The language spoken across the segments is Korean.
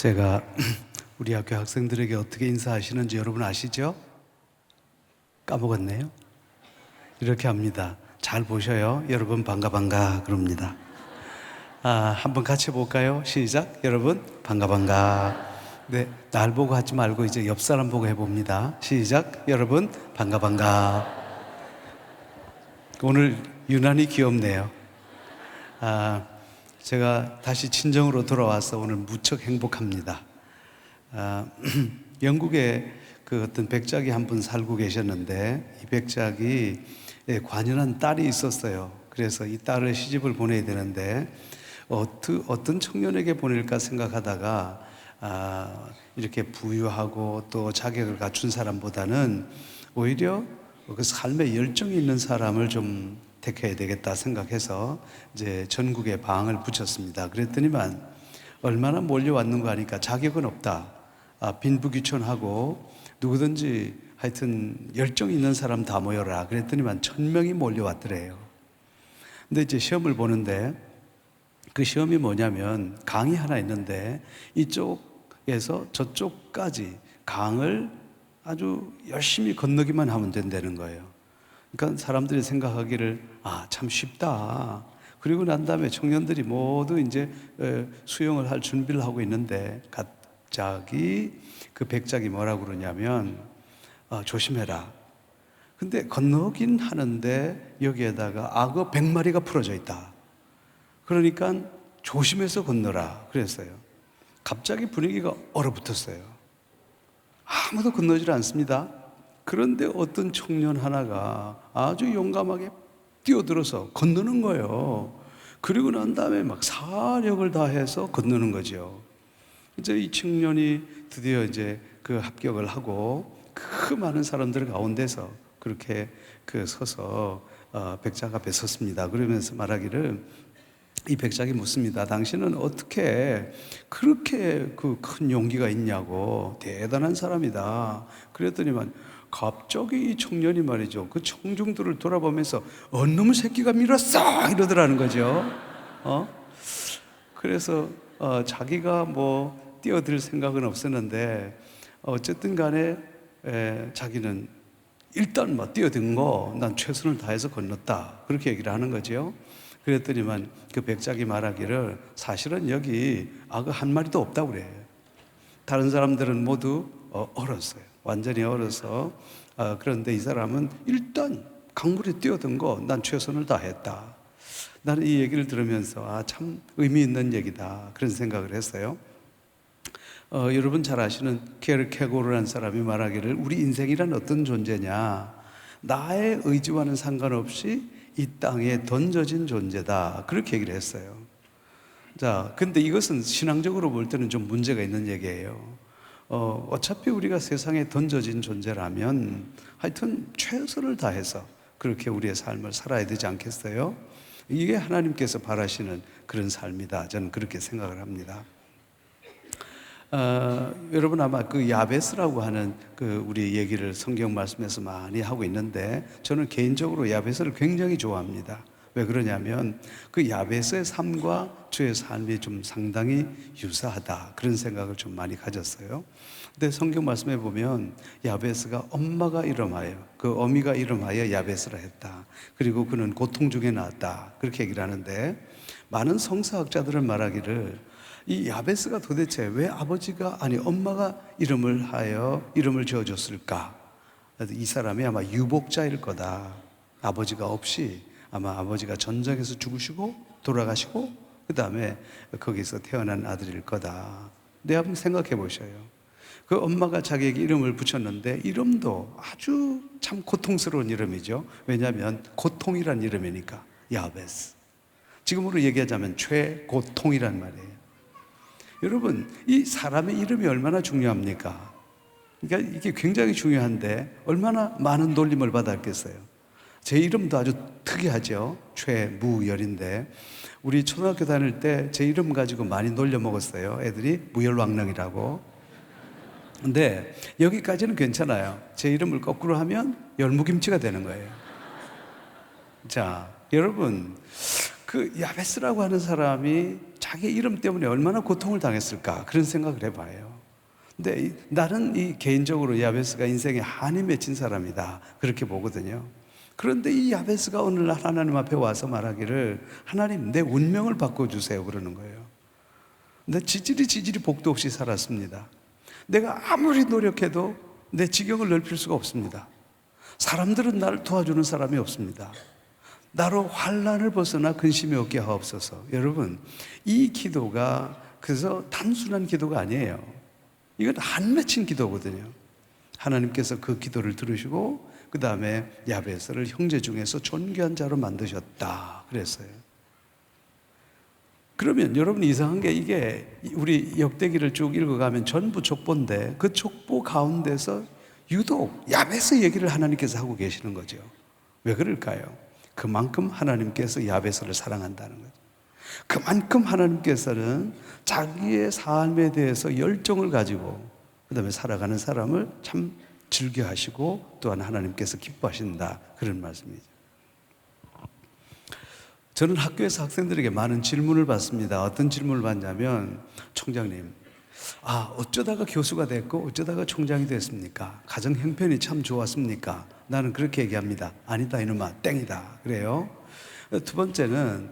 제가 우리 학교 학생들에게 어떻게 인사하시는지 여러분 아시죠? 까먹었네요. 이렇게 합니다. 잘 보셔요. 여러분 반가 반가 그럽니다. 한번 같이 해볼까요? 시작. 여러분 반가 반가. 네, 날 보고 하지 말고 이제 옆 사람 보고 해봅니다. 시작. 여러분 반가 반가. 오늘 유난히 귀엽네요. 제가 다시 친정으로 돌아와서 오늘 무척 행복합니다. 영국에 그 어떤 백작이 한 분 살고 계셨는데, 이 백작이 관연한 딸이 있었어요. 그래서 이 딸을 시집을 보내야 되는데 어떤 청년에게 보낼까 생각하다가 이렇게 부유하고 또 자격을 갖춘 사람보다는 오히려 그 삶에 열정이 있는 사람을 좀 택해야 되겠다 생각해서 이제 전국에 방을 붙였습니다. 그랬더니만 얼마나 몰려왔는가 하니까 자격은 없다, 빈부귀천하고 누구든지 하여튼 열정 있는 사람 다 모여라 그랬더니만 1000명이 몰려왔더래요. 근데 이제 시험을 보는데 그 시험이 뭐냐면 강이 하나 있는데 이쪽에서 저쪽까지 강을 아주 열심히 건너기만 하면 된다는 거예요. 그러니까 사람들이 생각하기를 참 쉽다. 그리고 난 다음에 청년들이 모두 이제 수영을 할 준비를 하고 있는데 갑자기 그 백작이 뭐라고 그러냐면 조심해라. 근데 건너긴 하는데 여기에다가 악어 100마리가 풀어져 있다. 그러니까 조심해서 건너라 그랬어요. 갑자기 분위기가 얼어붙었어요. 아무도 건너질 않습니다. 그런데 어떤 청년 하나가 아주 용감하게 뛰어들어서 건너는 거예요. 그리고 난 다음에 막 사력을 다해서 건너는 거죠. 이제 이 청년이 드디어 이제 그 합격을 하고 그 많은 사람들 가운데서 그렇게 서서 백작 앞에 섰습니다. 그러면서 말하기를, 이 백작이 묻습니다. 당신은 어떻게 그렇게 그 큰 용기가 있냐고, 대단한 사람이다. 그랬더니만 갑자기 이 청년이 말이죠, 그 청중들을 돌아보면서 놈의 새끼가 밀었어 이러더라는 거죠. 그래서 자기가 뭐 뛰어들 생각은 없었는데 어쨌든 간에 자기는 일단 뭐 뛰어든 거 난 최선을 다해서 건넜다 그렇게 얘기를 하는 거죠. 그랬더니만 그 백작이 말하기를, 사실은 여기 악어 한 마리도 없다고 그래요. 다른 사람들은 모두 얼었어요. 완전히 얼어서. 그런데 이 사람은 일단 강물에 뛰어든 거 난 최선을 다했다. 나는 이 얘기를 들으면서 참 의미 있는 얘기다 그런 생각을 했어요. 여러분 잘 아시는 케르케고르라는 사람이 말하기를, 우리 인생이란 어떤 존재냐, 나의 의지와는 상관없이 이 땅에 던져진 존재다 그렇게 얘기를 했어요. 자, 근데 이것은 신앙적으로 볼 때는 좀 문제가 있는 얘기예요. 어차피 우리가 세상에 던져진 존재라면 하여튼 최선을 다해서 그렇게 우리의 삶을 살아야 되지 않겠어요? 이게 하나님께서 바라시는 그런 삶이다, 저는 그렇게 생각을 합니다. 여러분 아마 그 야베스라고 하는 그 우리 얘기를 성경 말씀에서 많이 하고 있는데, 저는 개인적으로 야베스를 굉장히 좋아합니다. 왜 그러냐면 그 야베스의 삶과 주의 삶이 좀 상당히 유사하다 그런 생각을 좀 많이 가졌어요. 근데 성경 말씀에 보면 야베스가 엄마가 이름하여, 그 어미가 이름하여 야베스라 했다. 그리고 그는 고통 중에 낳았다 그렇게 얘기를 하는데, 많은 성서학자들은 말하기를 이 야베스가 도대체 왜 엄마가 이름을 지어줬을까? 이 사람이 아마 유복자일 거다. 아버지가 없이 아마 아버지가 전쟁에서 죽으시고 돌아가시고 그 다음에 거기서 태어난 아들일 거다. 네, 한번 생각해 보셔요. 그 엄마가 자기에게 이름을 붙였는데 이름도 아주 참 고통스러운 이름이죠. 왜냐하면 고통이란 이름이니까. 야베스, 지금으로 얘기하자면 최고통이란 말이에요. 여러분, 이 사람의 이름이 얼마나 중요합니까? 그러니까 이게 굉장히 중요한데 얼마나 많은 놀림을 받았겠어요. 제 이름도 아주 특이하죠. 최무열인데 우리 초등학교 다닐 때 제 이름 가지고 많이 놀려 먹었어요. 애들이 무열왕릉이라고. 근데 여기까지는 괜찮아요. 제 이름을 거꾸로 하면 열무김치가 되는 거예요. 자, 여러분, 그 야베스라고 하는 사람이 자기 이름 때문에 얼마나 고통을 당했을까 그런 생각을 해봐요. 근데 나는 이 개인적으로 야베스가 인생에 한이 맺힌 사람이다 그렇게 보거든요. 그런데 이 야베스가 오늘날 하나님 앞에 와서 말하기를 하나님 내 운명을 바꿔주세요 그러는 거예요. 근데 지질이 복도 없이 살았습니다. 내가 아무리 노력해도 내 지경을 넓힐 수가 없습니다. 사람들은 나를 도와주는 사람이 없습니다. 나로 환난을 벗어나 근심이 없게 하옵소서. 여러분, 이 기도가 그래서 단순한 기도가 아니에요. 이건 한 맺힌 기도거든요. 하나님께서 그 기도를 들으시고 그 다음에 야베스를 형제 중에서 존귀한 자로 만드셨다 그랬어요. 그러면 여러분 이상한 게 이게 우리 역대기를 쭉 읽어가면 전부 족보인데 그 족보 가운데서 유독 야베스 얘기를 하나님께서 하고 계시는 거죠. 왜 그럴까요? 그만큼 하나님께서 야베스를 사랑한다는 거죠. 그만큼 하나님께서는 자기의 삶에 대해서 열정을 가지고 그 다음에 살아가는 사람을 참 즐겨하시고 또한 하나님께서 기뻐하신다 그런 말씀이죠. 저는 학교에서 학생들에게 많은 질문을 받습니다. 어떤 질문을 받냐면 총장님 어쩌다가 교수가 됐고 어쩌다가 총장이 됐습니까? 가정 형편이 참 좋았습니까? 나는 그렇게 얘기합니다. 아니다 이놈아 땡이다 그래요. 두 번째는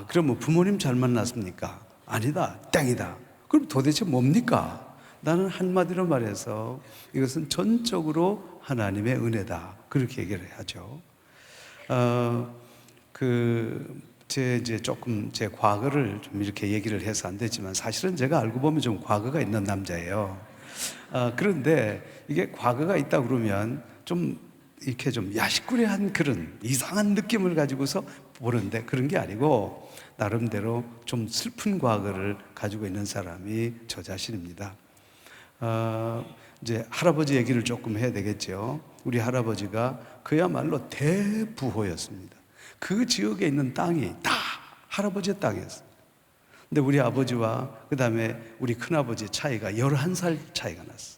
그럼 뭐 부모님 잘 만났습니까? 아니다 땡이다. 그럼 도대체 뭡니까? 나는 한마디로 말해서 이것은 전적으로 하나님의 은혜다 그렇게 얘기를 하죠. 이제 조금 제 과거를 좀 이렇게 얘기를 해서 안 되지만 사실은 제가 알고 보면 좀 과거가 있는 남자예요. 그런데 이게 과거가 있다 그러면 좀 이렇게 좀 야식꾸리한 그런 이상한 느낌을 가지고서 보는데 그런 게 아니고 나름대로 좀 슬픈 과거를 가지고 있는 사람이 저 자신입니다. 이제 할아버지 얘기를 조금 해야 되겠죠. 우리 할아버지가 그야말로 대부호였습니다. 그 지역에 있는 땅이 다 할아버지의 땅이었어요. 근데 우리 아버지와 그 다음에 우리 큰아버지의 차이가 11살 차이가 났어요.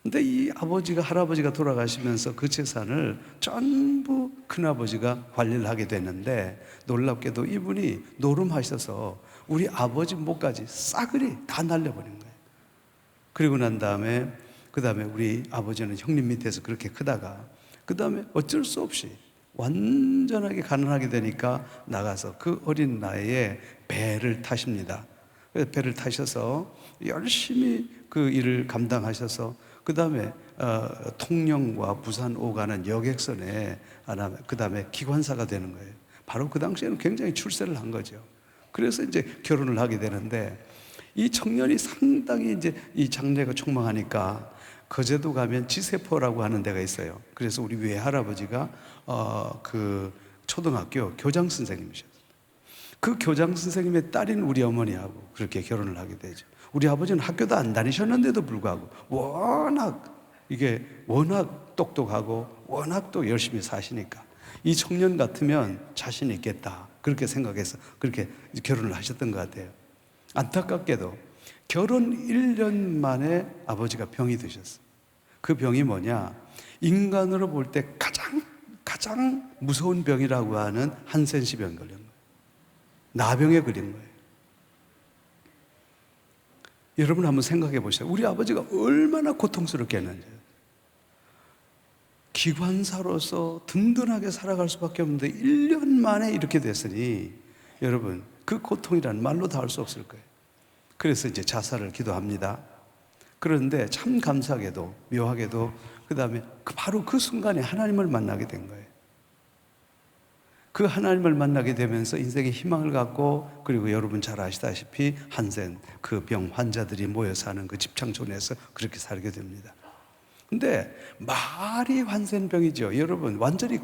근데 이 할아버지가 돌아가시면서 그 재산을 전부 큰아버지가 관리를 하게 됐는데 놀랍게도 이분이 노름하셔서 우리 아버지 목까지 싸그리 다 날려버린 거예요. 그리고 난 다음에 그 다음에 우리 아버지는 형님 밑에서 그렇게 크다가 그 다음에 어쩔 수 없이 완전하게 가난하게 되니까 나가서 그 어린 나이에 배를 타십니다. 그래서 배를 타셔서 열심히 그 일을 감당하셔서 그 다음에 통영과 부산 오가는 여객선에 그 다음에 기관사가 되는 거예요. 바로 그 당시에는 굉장히 출세를 한 거죠. 그래서 이제 결혼을 하게 되는데 이 청년이 상당히 이제 이 장래가 촉망하니까 거제도 가면 지세포라고 하는 데가 있어요. 그래서 우리 외할아버지가 그 초등학교 교장 선생님이셨어요. 그 교장 선생님의 딸인 우리 어머니하고 그렇게 결혼을 하게 되죠. 우리 아버지는 학교도 안 다니셨는데도 불구하고 워낙 똑똑하고 워낙 또 열심히 사시니까 이 청년 같으면 자신 있겠다 그렇게 생각해서 그렇게 결혼을 하셨던 것 같아요. 안타깝게도 결혼 1년 만에 아버지가 병이 드셨어요. 그 병이 뭐냐? 인간으로 볼 때 가장 무서운 병이라고 하는 한센시병 걸린 거예요. 나병에 걸린 거예요. 여러분 한번 생각해 보세요. 우리 아버지가 얼마나 고통스럽게 했는지. 기관사로서 든든하게 살아갈 수밖에 없는데 1년 만에 이렇게 됐으니 여러분 그 고통이란 말로 다 할 수 없을 거예요. 그래서 이제 자살을 기도합니다. 그런데 참 감사하게도 묘하게도 그 다음에 바로 그 순간에 하나님을 만나게 된 거예요. 그 하나님을 만나게 되면서 인생에 희망을 갖고 그리고 여러분 잘 아시다시피 한센 그 병 환자들이 모여 사는 그 집창촌에서 그렇게 살게 됩니다. 근데 말이 한센병이죠. 여러분 완전히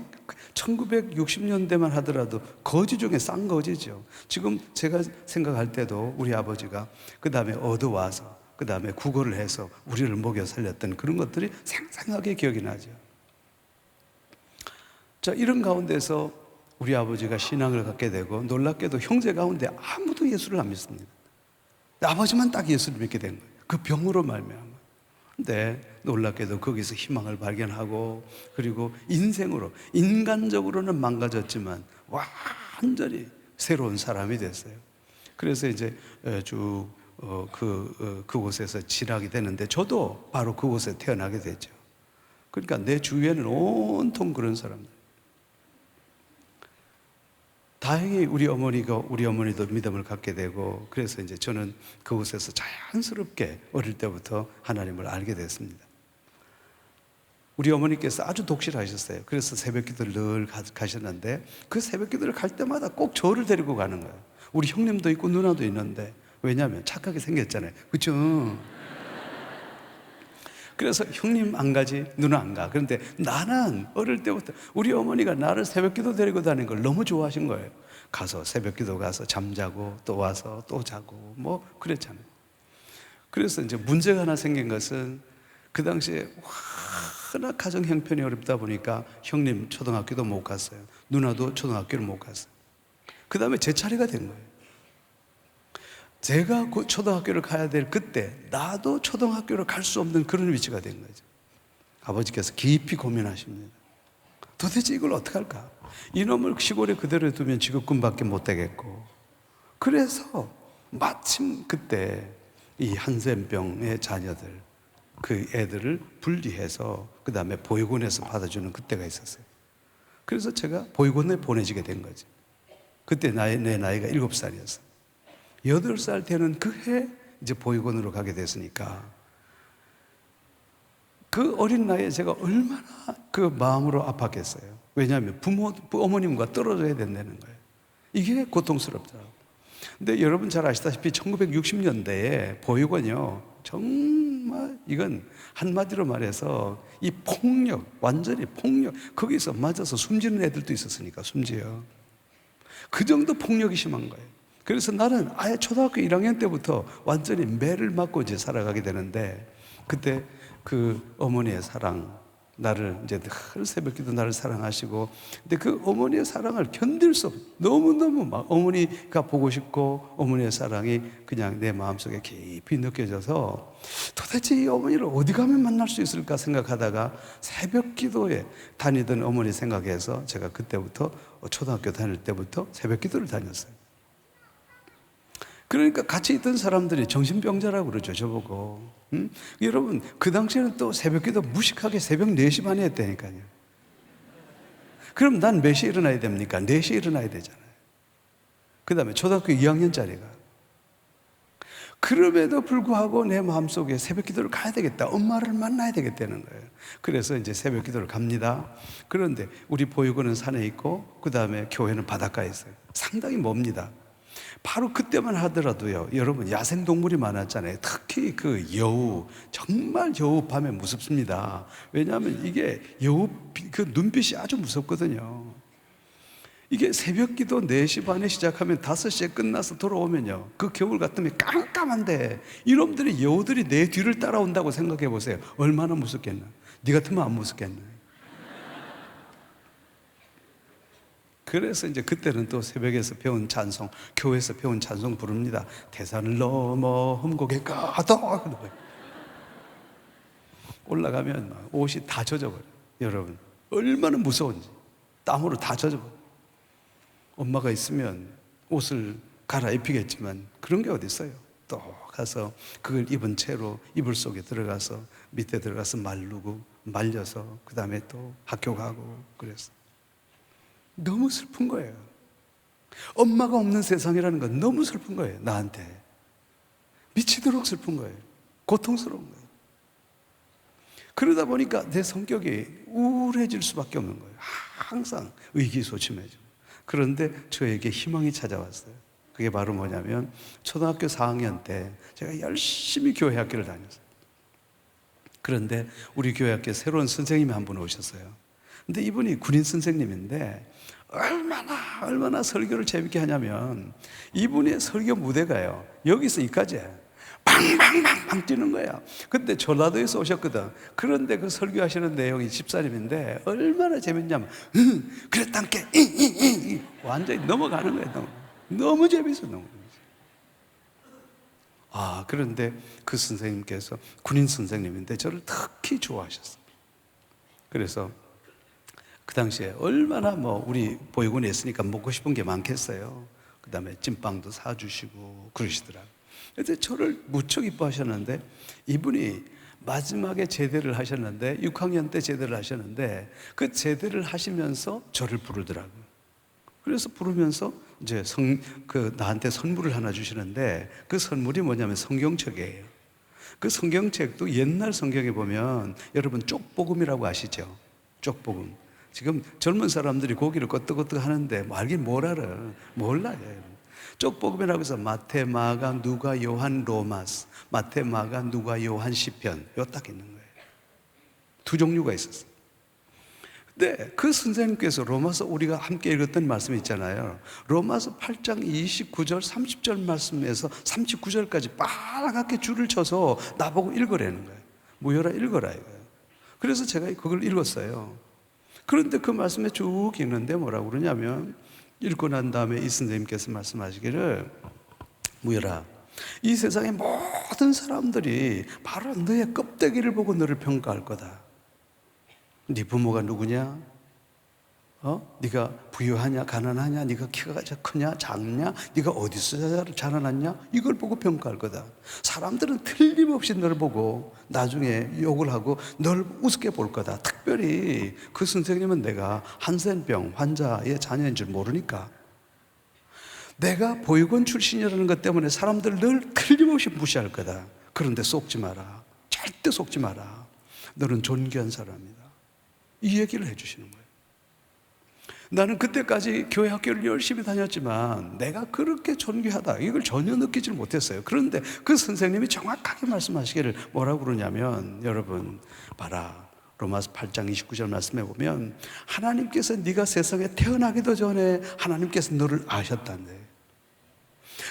1960년대만 하더라도 거지 중에 싼 거지죠. 지금 제가 생각할 때도 우리 아버지가 그 다음에 얻어와서 그 다음에 구걸을 해서 우리를 먹여 살렸던 그런 것들이 생생하게 기억이 나죠. 자, 이런 가운데서 우리 아버지가 신앙을 갖게 되고 놀랍게도 형제 가운데 아무도 예수를 안 믿습니다. 아버지만 딱 예수를 믿게 된 거예요. 그 병으로 말미암아. 근데 놀랍게도 거기서 희망을 발견하고 그리고 인간적으로는 망가졌지만 완전히 새로운 사람이 됐어요. 그래서 이제 그곳에서 지나게 되는데 저도 바로 그곳에 태어나게 되죠. 그러니까 내 주위에는 온통 그런 사람들. 다행히 우리 어머니도 믿음을 갖게 되고, 그래서 이제 저는 그곳에서 자연스럽게 어릴 때부터 하나님을 알게 됐습니다. 우리 어머니께서 아주 독실하셨어요. 그래서 새벽 기도를 늘 가셨는데, 그 새벽 기도를 갈 때마다 꼭 저를 데리고 가는 거예요. 우리 형님도 있고 누나도 있는데, 왜냐하면 착하게 생겼잖아요. 그렇죠? 그래서 형님 안 가지, 누나 안 가. 그런데 나는 어릴 때부터 우리 어머니가 나를 새벽 기도 데리고 다니는 걸 너무 좋아하신 거예요. 가서 새벽 기도 가서 잠자고 또 와서 또 자고 뭐 그랬잖아요. 그래서 이제 문제가 하나 생긴 것은, 그 당시에 워낙 가정 형편이 어렵다 보니까 형님 초등학교도 못 갔어요. 누나도 초등학교를 못 갔어요. 그 다음에 제 차례가 된 거예요. 제가 초등학교를 가야 될 그때 나도 초등학교를 갈 수 없는 그런 위치가 된 거죠. 아버지께서 깊이 고민하십니다. 도대체 이걸 어떻게 할까? 이놈을 시골에 그대로 두면 직업군밖에 못 되겠고, 그래서 마침 그때 이 한센병의 자녀들, 그 애들을 분리해서 그 다음에 보육원에서 받아주는 그때가 있었어요. 그래서 제가 보육원에 보내지게 된 거죠. 그때 내 나이가 7살이었어요. 8살 되는 그 해 이제 보육원으로 가게 됐으니까, 그 어린 나이에 제가 얼마나 그 마음으로 아팠겠어요. 왜냐하면 어머님과 떨어져야 된다는 거예요. 이게 고통스럽더라고요. 근데 여러분 잘 아시다시피 1960년대에 보육원이요, 정말 이건 한마디로 말해서 이 폭력, 완전히 폭력, 거기서 맞아서 숨지는 애들도 있었으니까, 숨지요. 그 정도 폭력이 심한 거예요. 그래서 나는 아예 초등학교 1학년 때부터 완전히 매를 맞고 이제 살아가게 되는데, 그때 그 어머니의 사랑, 나를 이제 늘 새벽기도 나를 사랑하시고, 근데 그 어머니의 사랑을 견딜 수 없어. 너무너무 막 어머니가 보고 싶고, 어머니의 사랑이 그냥 내 마음속에 깊이 느껴져서 도대체 이 어머니를 어디 가면 만날 수 있을까 생각하다가 새벽기도에 다니던 어머니 생각해서 제가 그때부터 초등학교 다닐 때부터 새벽기도를 다녔어요. 그러니까 같이 있던 사람들이 정신병자라고 그러죠, 저보고. 응? 여러분, 그 당시에는 또 새벽기도 무식하게 새벽 4시 반에 했다니까요. 그럼 난 몇 시에 일어나야 됩니까? 4시에 일어나야 되잖아요. 그 다음에 초등학교 2학년짜리가. 그럼에도 불구하고 내 마음속에 새벽기도를 가야 되겠다, 엄마를 만나야 되겠다는 거예요. 그래서 이제 새벽기도를 갑니다. 그런데 우리 보육원은 산에 있고, 그 다음에 교회는 바닷가에 있어요. 상당히 멉니다. 바로 그때만 하더라도요, 여러분, 야생동물이 많았잖아요. 특히 그 여우, 정말 여우 밤에 무섭습니다. 왜냐하면 이게 여우 그 눈빛이 아주 무섭거든요. 이게 새벽기도 4시 반에 시작하면 5시에 끝나서 돌아오면요, 그 겨울 같으면 깜깜한데 이놈들이, 여우들이 내 뒤를 따라온다고 생각해 보세요. 얼마나 무섭겠나. 네 같으면 안 무섭겠나. 그래서 이제 그때는 또 새벽에서 배운 찬송, 교회에서 배운 찬송 부릅니다. 태산을 넘어 험곡에 가다. 올라가면 옷이 다 젖어버려요. 여러분, 얼마나 무서운지. 땀으로 다 젖어버려요. 엄마가 있으면 옷을 갈아입히겠지만 그런 게 어디 있어요. 또 가서 그걸 입은 채로 이불 속에 들어가서 밑에 들어가서 말르고 말려서 그 다음에 또 학교 가고. 그래서 너무 슬픈 거예요. 엄마가 없는 세상이라는 건 너무 슬픈 거예요. 나한테 미치도록 슬픈 거예요. 고통스러운 거예요. 그러다 보니까 내 성격이 우울해질 수밖에 없는 거예요. 항상 의기소침해지고. 그런데 저에게 희망이 찾아왔어요. 그게 바로 뭐냐면, 초등학교 4학년 때 제가 열심히 교회 학교를 다녔어요. 그런데 우리 교회 학교에 새로운 선생님이 한 분 오셨어요. 근데 이분이 군인 선생님인데 얼마나 설교를 재밌게 하냐면, 이분의 설교 무대가요, 여기서 여기까지 팡팡팡팡 뛰는 거야. 근데 전라도에서 오셨거든. 그런데 그 설교하시는 내용이 집사님인데 얼마나 재밌냐면, 그랬단께 완전히 넘어가는 거예요. 너무 재밌어. 너무 재밌어. 그런데 그 선생님께서 군인 선생님인데 저를 특히 좋아하셨어요. 그래서 그 당시에 얼마나 우리 보육원에 있으니까 먹고 싶은 게 많겠어요. 그다음에 찐빵도 사주시고 그러시더라고요. 그래서 저를 무척 이뻐하셨는데, 이분이 마지막에 제대를 하셨는데, 6학년 때 제대를 하셨는데, 그 제대를 하시면서 저를 부르더라고요. 그래서 부르면서 이제 나한테 선물을 하나 주시는데, 그 선물이 뭐냐면 성경책이에요. 그 성경책도 옛날 성경에 보면 여러분 쪽복음이라고 아시죠? 쪽복음. 지금 젊은 사람들이 고기를 끄떡끄떡 하는데 뭐 알긴 뭘 알아? 몰라요. 쪽복음이라고 해서 마태, 마가, 누가, 요한, 로마서, 마태, 마가, 누가, 요한, 시편, 요 딱 있는 거예요. 두 종류가 있었어요. 근데 그 선생님께서 로마서 우리가 함께 읽었던 말씀 있잖아요. 로마서 8장 29절, 30절 말씀에서 39절까지 빨갛게 줄을 쳐서 나보고 읽으라는 거예요. 모여라 읽어라 이거예요. 그래서 제가 그걸 읽었어요. 그런데 그 말씀에 쭉 읽는데 뭐라고 그러냐면, 읽고 난 다음에 이 선생님께서 말씀하시기를, 무열아, 이 세상의 모든 사람들이 바로 너의 껍데기를 보고 너를 평가할 거다. 네 부모가 누구냐? 네가 부유하냐 가난하냐, 네가 키가 크냐 작냐, 네가 어디서 자라났냐, 이걸 보고 평가할 거다. 사람들은 틀림없이 너를 보고 나중에 욕을 하고 널 우습게 볼 거다. 특별히 그 선생님은 내가 한센병 환자의 자녀인 줄 모르니까, 내가 보육원 출신이라는 것 때문에 사람들 늘 틀림없이 무시할 거다. 그런데 속지 마라. 절대 속지 마라. 너는 존귀한 사람이다. 이 얘기를 해주시는 거예요. 나는 그때까지 교회 학교를 열심히 다녔지만 내가 그렇게 존귀하다 이걸 전혀 느끼지 못했어요. 그런데 그 선생님이 정확하게 말씀하시기를 뭐라고 그러냐면, 여러분 봐라, 로마서 8장 29절 말씀해 보면 하나님께서 네가 세상에 태어나기도 전에 하나님께서 너를 아셨다는데,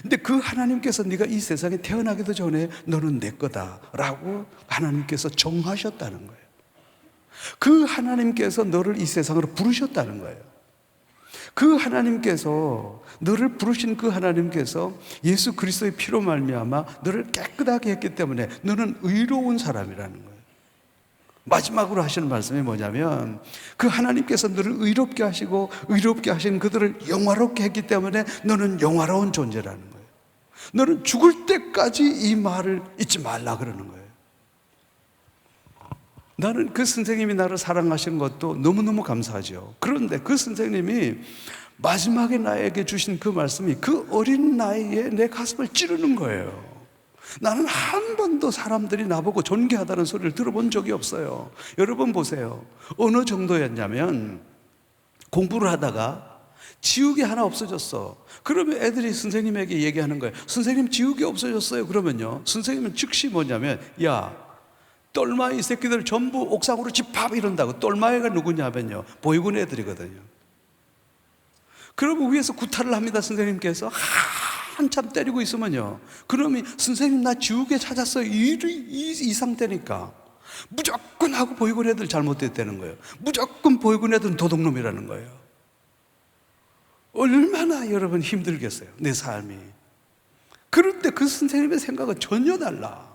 근데 그 하나님께서 네가 이 세상에 태어나기도 전에 너는 내 거다라고 하나님께서 정하셨다는 거예요. 그 하나님께서 너를 이 세상으로 부르셨다는 거예요. 그 하나님께서, 너를 부르신 그 하나님께서 예수 그리스도의 피로 말미암아 너를 깨끗하게 했기 때문에 너는 의로운 사람이라는 거예요. 마지막으로 하시는 말씀이 뭐냐면, 그 하나님께서 너를 의롭게 하시고 의롭게 하신 그들을 영화롭게 했기 때문에 너는 영화로운 존재라는 거예요. 너는 죽을 때까지 이 말을 잊지 말라 그러는 거예요. 나는 그 선생님이 나를 사랑하신 것도 너무너무 감사하죠. 그런데 그 선생님이 마지막에 나에게 주신 그 말씀이 그 어린 나이에 내 가슴을 찌르는 거예요. 나는 한 번도 사람들이 나보고 존귀하다는 소리를 들어본 적이 없어요. 여러분 보세요. 어느 정도였냐면, 공부를 하다가 지우개 하나 없어졌어. 그러면 애들이 선생님에게 얘기하는 거예요. 선생님 지우개 없어졌어요. 그러면요, 선생님은 즉시 뭐냐면, 야, 똘마이 새끼들 전부 옥상으로 집합 이런다고. 똘마이가 누구냐면요, 보육원 애들이거든요. 그러면 위에서 구타를 합니다. 선생님께서 한참 때리고 있으면요, 그러면 선생님 나 지우개 찾았어요 이 상태니까 무조건 하고 보육원 애들 잘못됐다는 거예요. 무조건 보육원 애들은 도둑놈이라는 거예요. 얼마나 여러분 힘들겠어요, 내 삶이. 그런데 그 선생님의 생각은 전혀 달라.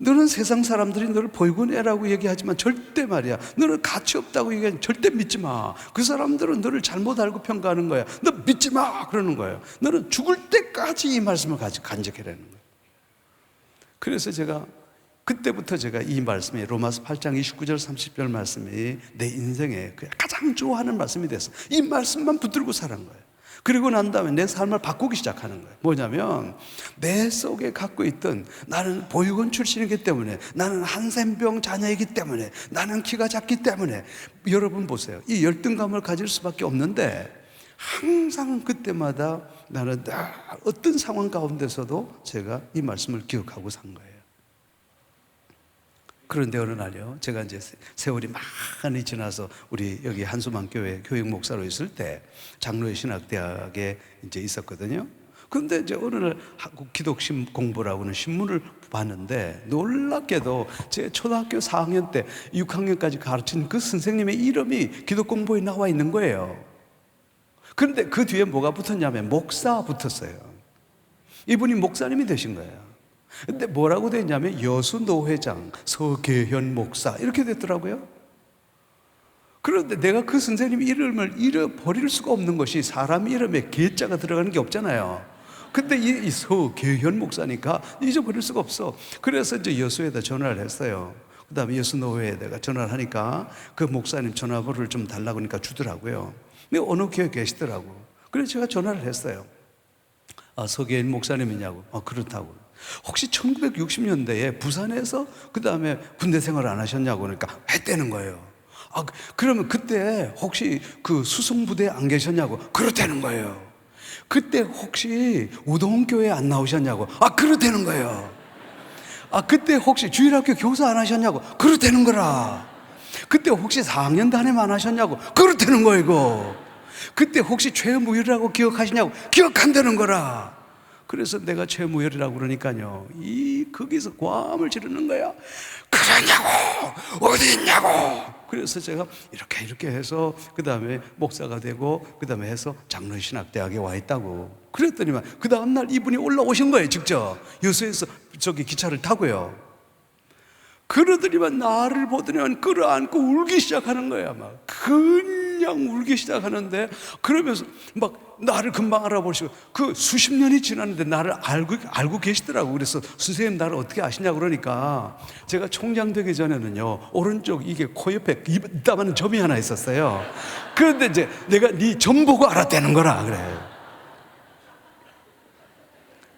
너는 세상 사람들이 너를 보육원 애라고 얘기하지만 절대 말이야, 너는 가치 없다고 얘기하면 절대 믿지 마. 그 사람들은 너를 잘못 알고 평가하는 거야. 너 믿지 마 그러는 거예요. 너는 죽을 때까지 이 말씀을 간직해라는 거예요. 그래서 그때부터 제가 이 말씀이, 로마서 8장 29절 30절 말씀이 내 인생에 가장 좋아하는 말씀이 됐어. 이 말씀만 붙들고 사는 거예요. 그리고 난 다음에 내 삶을 바꾸기 시작하는 거예요. 뭐냐면, 내 속에 갖고 있던, 나는 보육원 출신이기 때문에, 나는 한센병 자녀이기 때문에, 나는 키가 작기 때문에, 여러분 보세요, 이 열등감을 가질 수밖에 없는데, 항상 그때마다 나는 어떤 상황 가운데서도 제가 이 말씀을 기억하고 산 거예요. 그런데 어느 날요, 제가 이제 세월이 많이 지나서 우리 여기 한수만교회 교육 목사로 있을 때 장로의 신학대학에 이제 있었거든요. 그런데 이제 어느 날 한국 기독신 공부라고 하는 신문을 봤는데, 놀랍게도 제 초등학교 4학년 때 6학년까지 가르친 그 선생님의 이름이 기독 공부에 나와 있는 거예요. 그런데 그 뒤에 뭐가 붙었냐면 목사 붙었어요. 이분이 목사님이 되신 거예요. 근데 뭐라고 되어 있냐면 여수노회장 서계현 목사 이렇게 됐더라고요. 그런데 내가 그 선생님 이름을 잃어버릴 수가 없는 것이 사람 이름에 계자가 들어가는 게 없잖아요. 근데 이 서계현 목사니까 잊어버릴 수가 없어. 그래서 이제 여수에다 전화를 했어요. 그 다음에 여수노회에 내가 전화를 하니까 그 목사님 전화번호를 좀 달라고 하니까 주더라고요. 근데 어느 교회에 계시더라고. 그래서 제가 전화를 했어요. 아, 서계현 목사님이냐고. 아, 그렇다고. 혹시 1960년대에 부산에서 그 다음에 군대 생활을 안 하셨냐고. 그러니까 했다는 거예요. 아, 그러면 그때 혹시 그 수송부대에 안 계셨냐고. 그렇다는 거예요. 그때 혹시 우동교회 안 나오셨냐고. 아, 그렇다는 거예요. 아, 그때 혹시 주일학교 교사 안 하셨냐고. 그렇다는 거라. 그때 혹시 4학년 담임 안 하셨냐고. 그렇다는 거 이거. 그때 혹시 최무열이라고 기억하시냐고. 기억한다는 거라. 그래서 내가 최무열이라고 그러니까요, 거기서 고함을 지르는 거야. 그러냐고, 어디 있냐고. 그래서 제가 이렇게 해서 그 다음에 목사가 되고 그 다음에 해서 장로신학대학에 와 있다고. 그랬더니만 그 다음날 이분이 올라오신 거예요. 직접 여수에서 저기 기차를 타고요. 그러더니만 나를 보더니만 끌어안고 울기 시작하는 거야. 막 그냥 울기 시작하는데, 그러면서 막 나를 금방 알아보시고, 그 수십 년이 지났는데 나를 알고 계시더라고. 그래서 선생님 나를 어떻게 아시냐고 그러니까, 제가 총장 되기 전에는요, 오른쪽 이게 코 옆에 이따만한 점이 하나 있었어요. 그런데 이제 내가 네 점 보고 알았다는 거라 그래.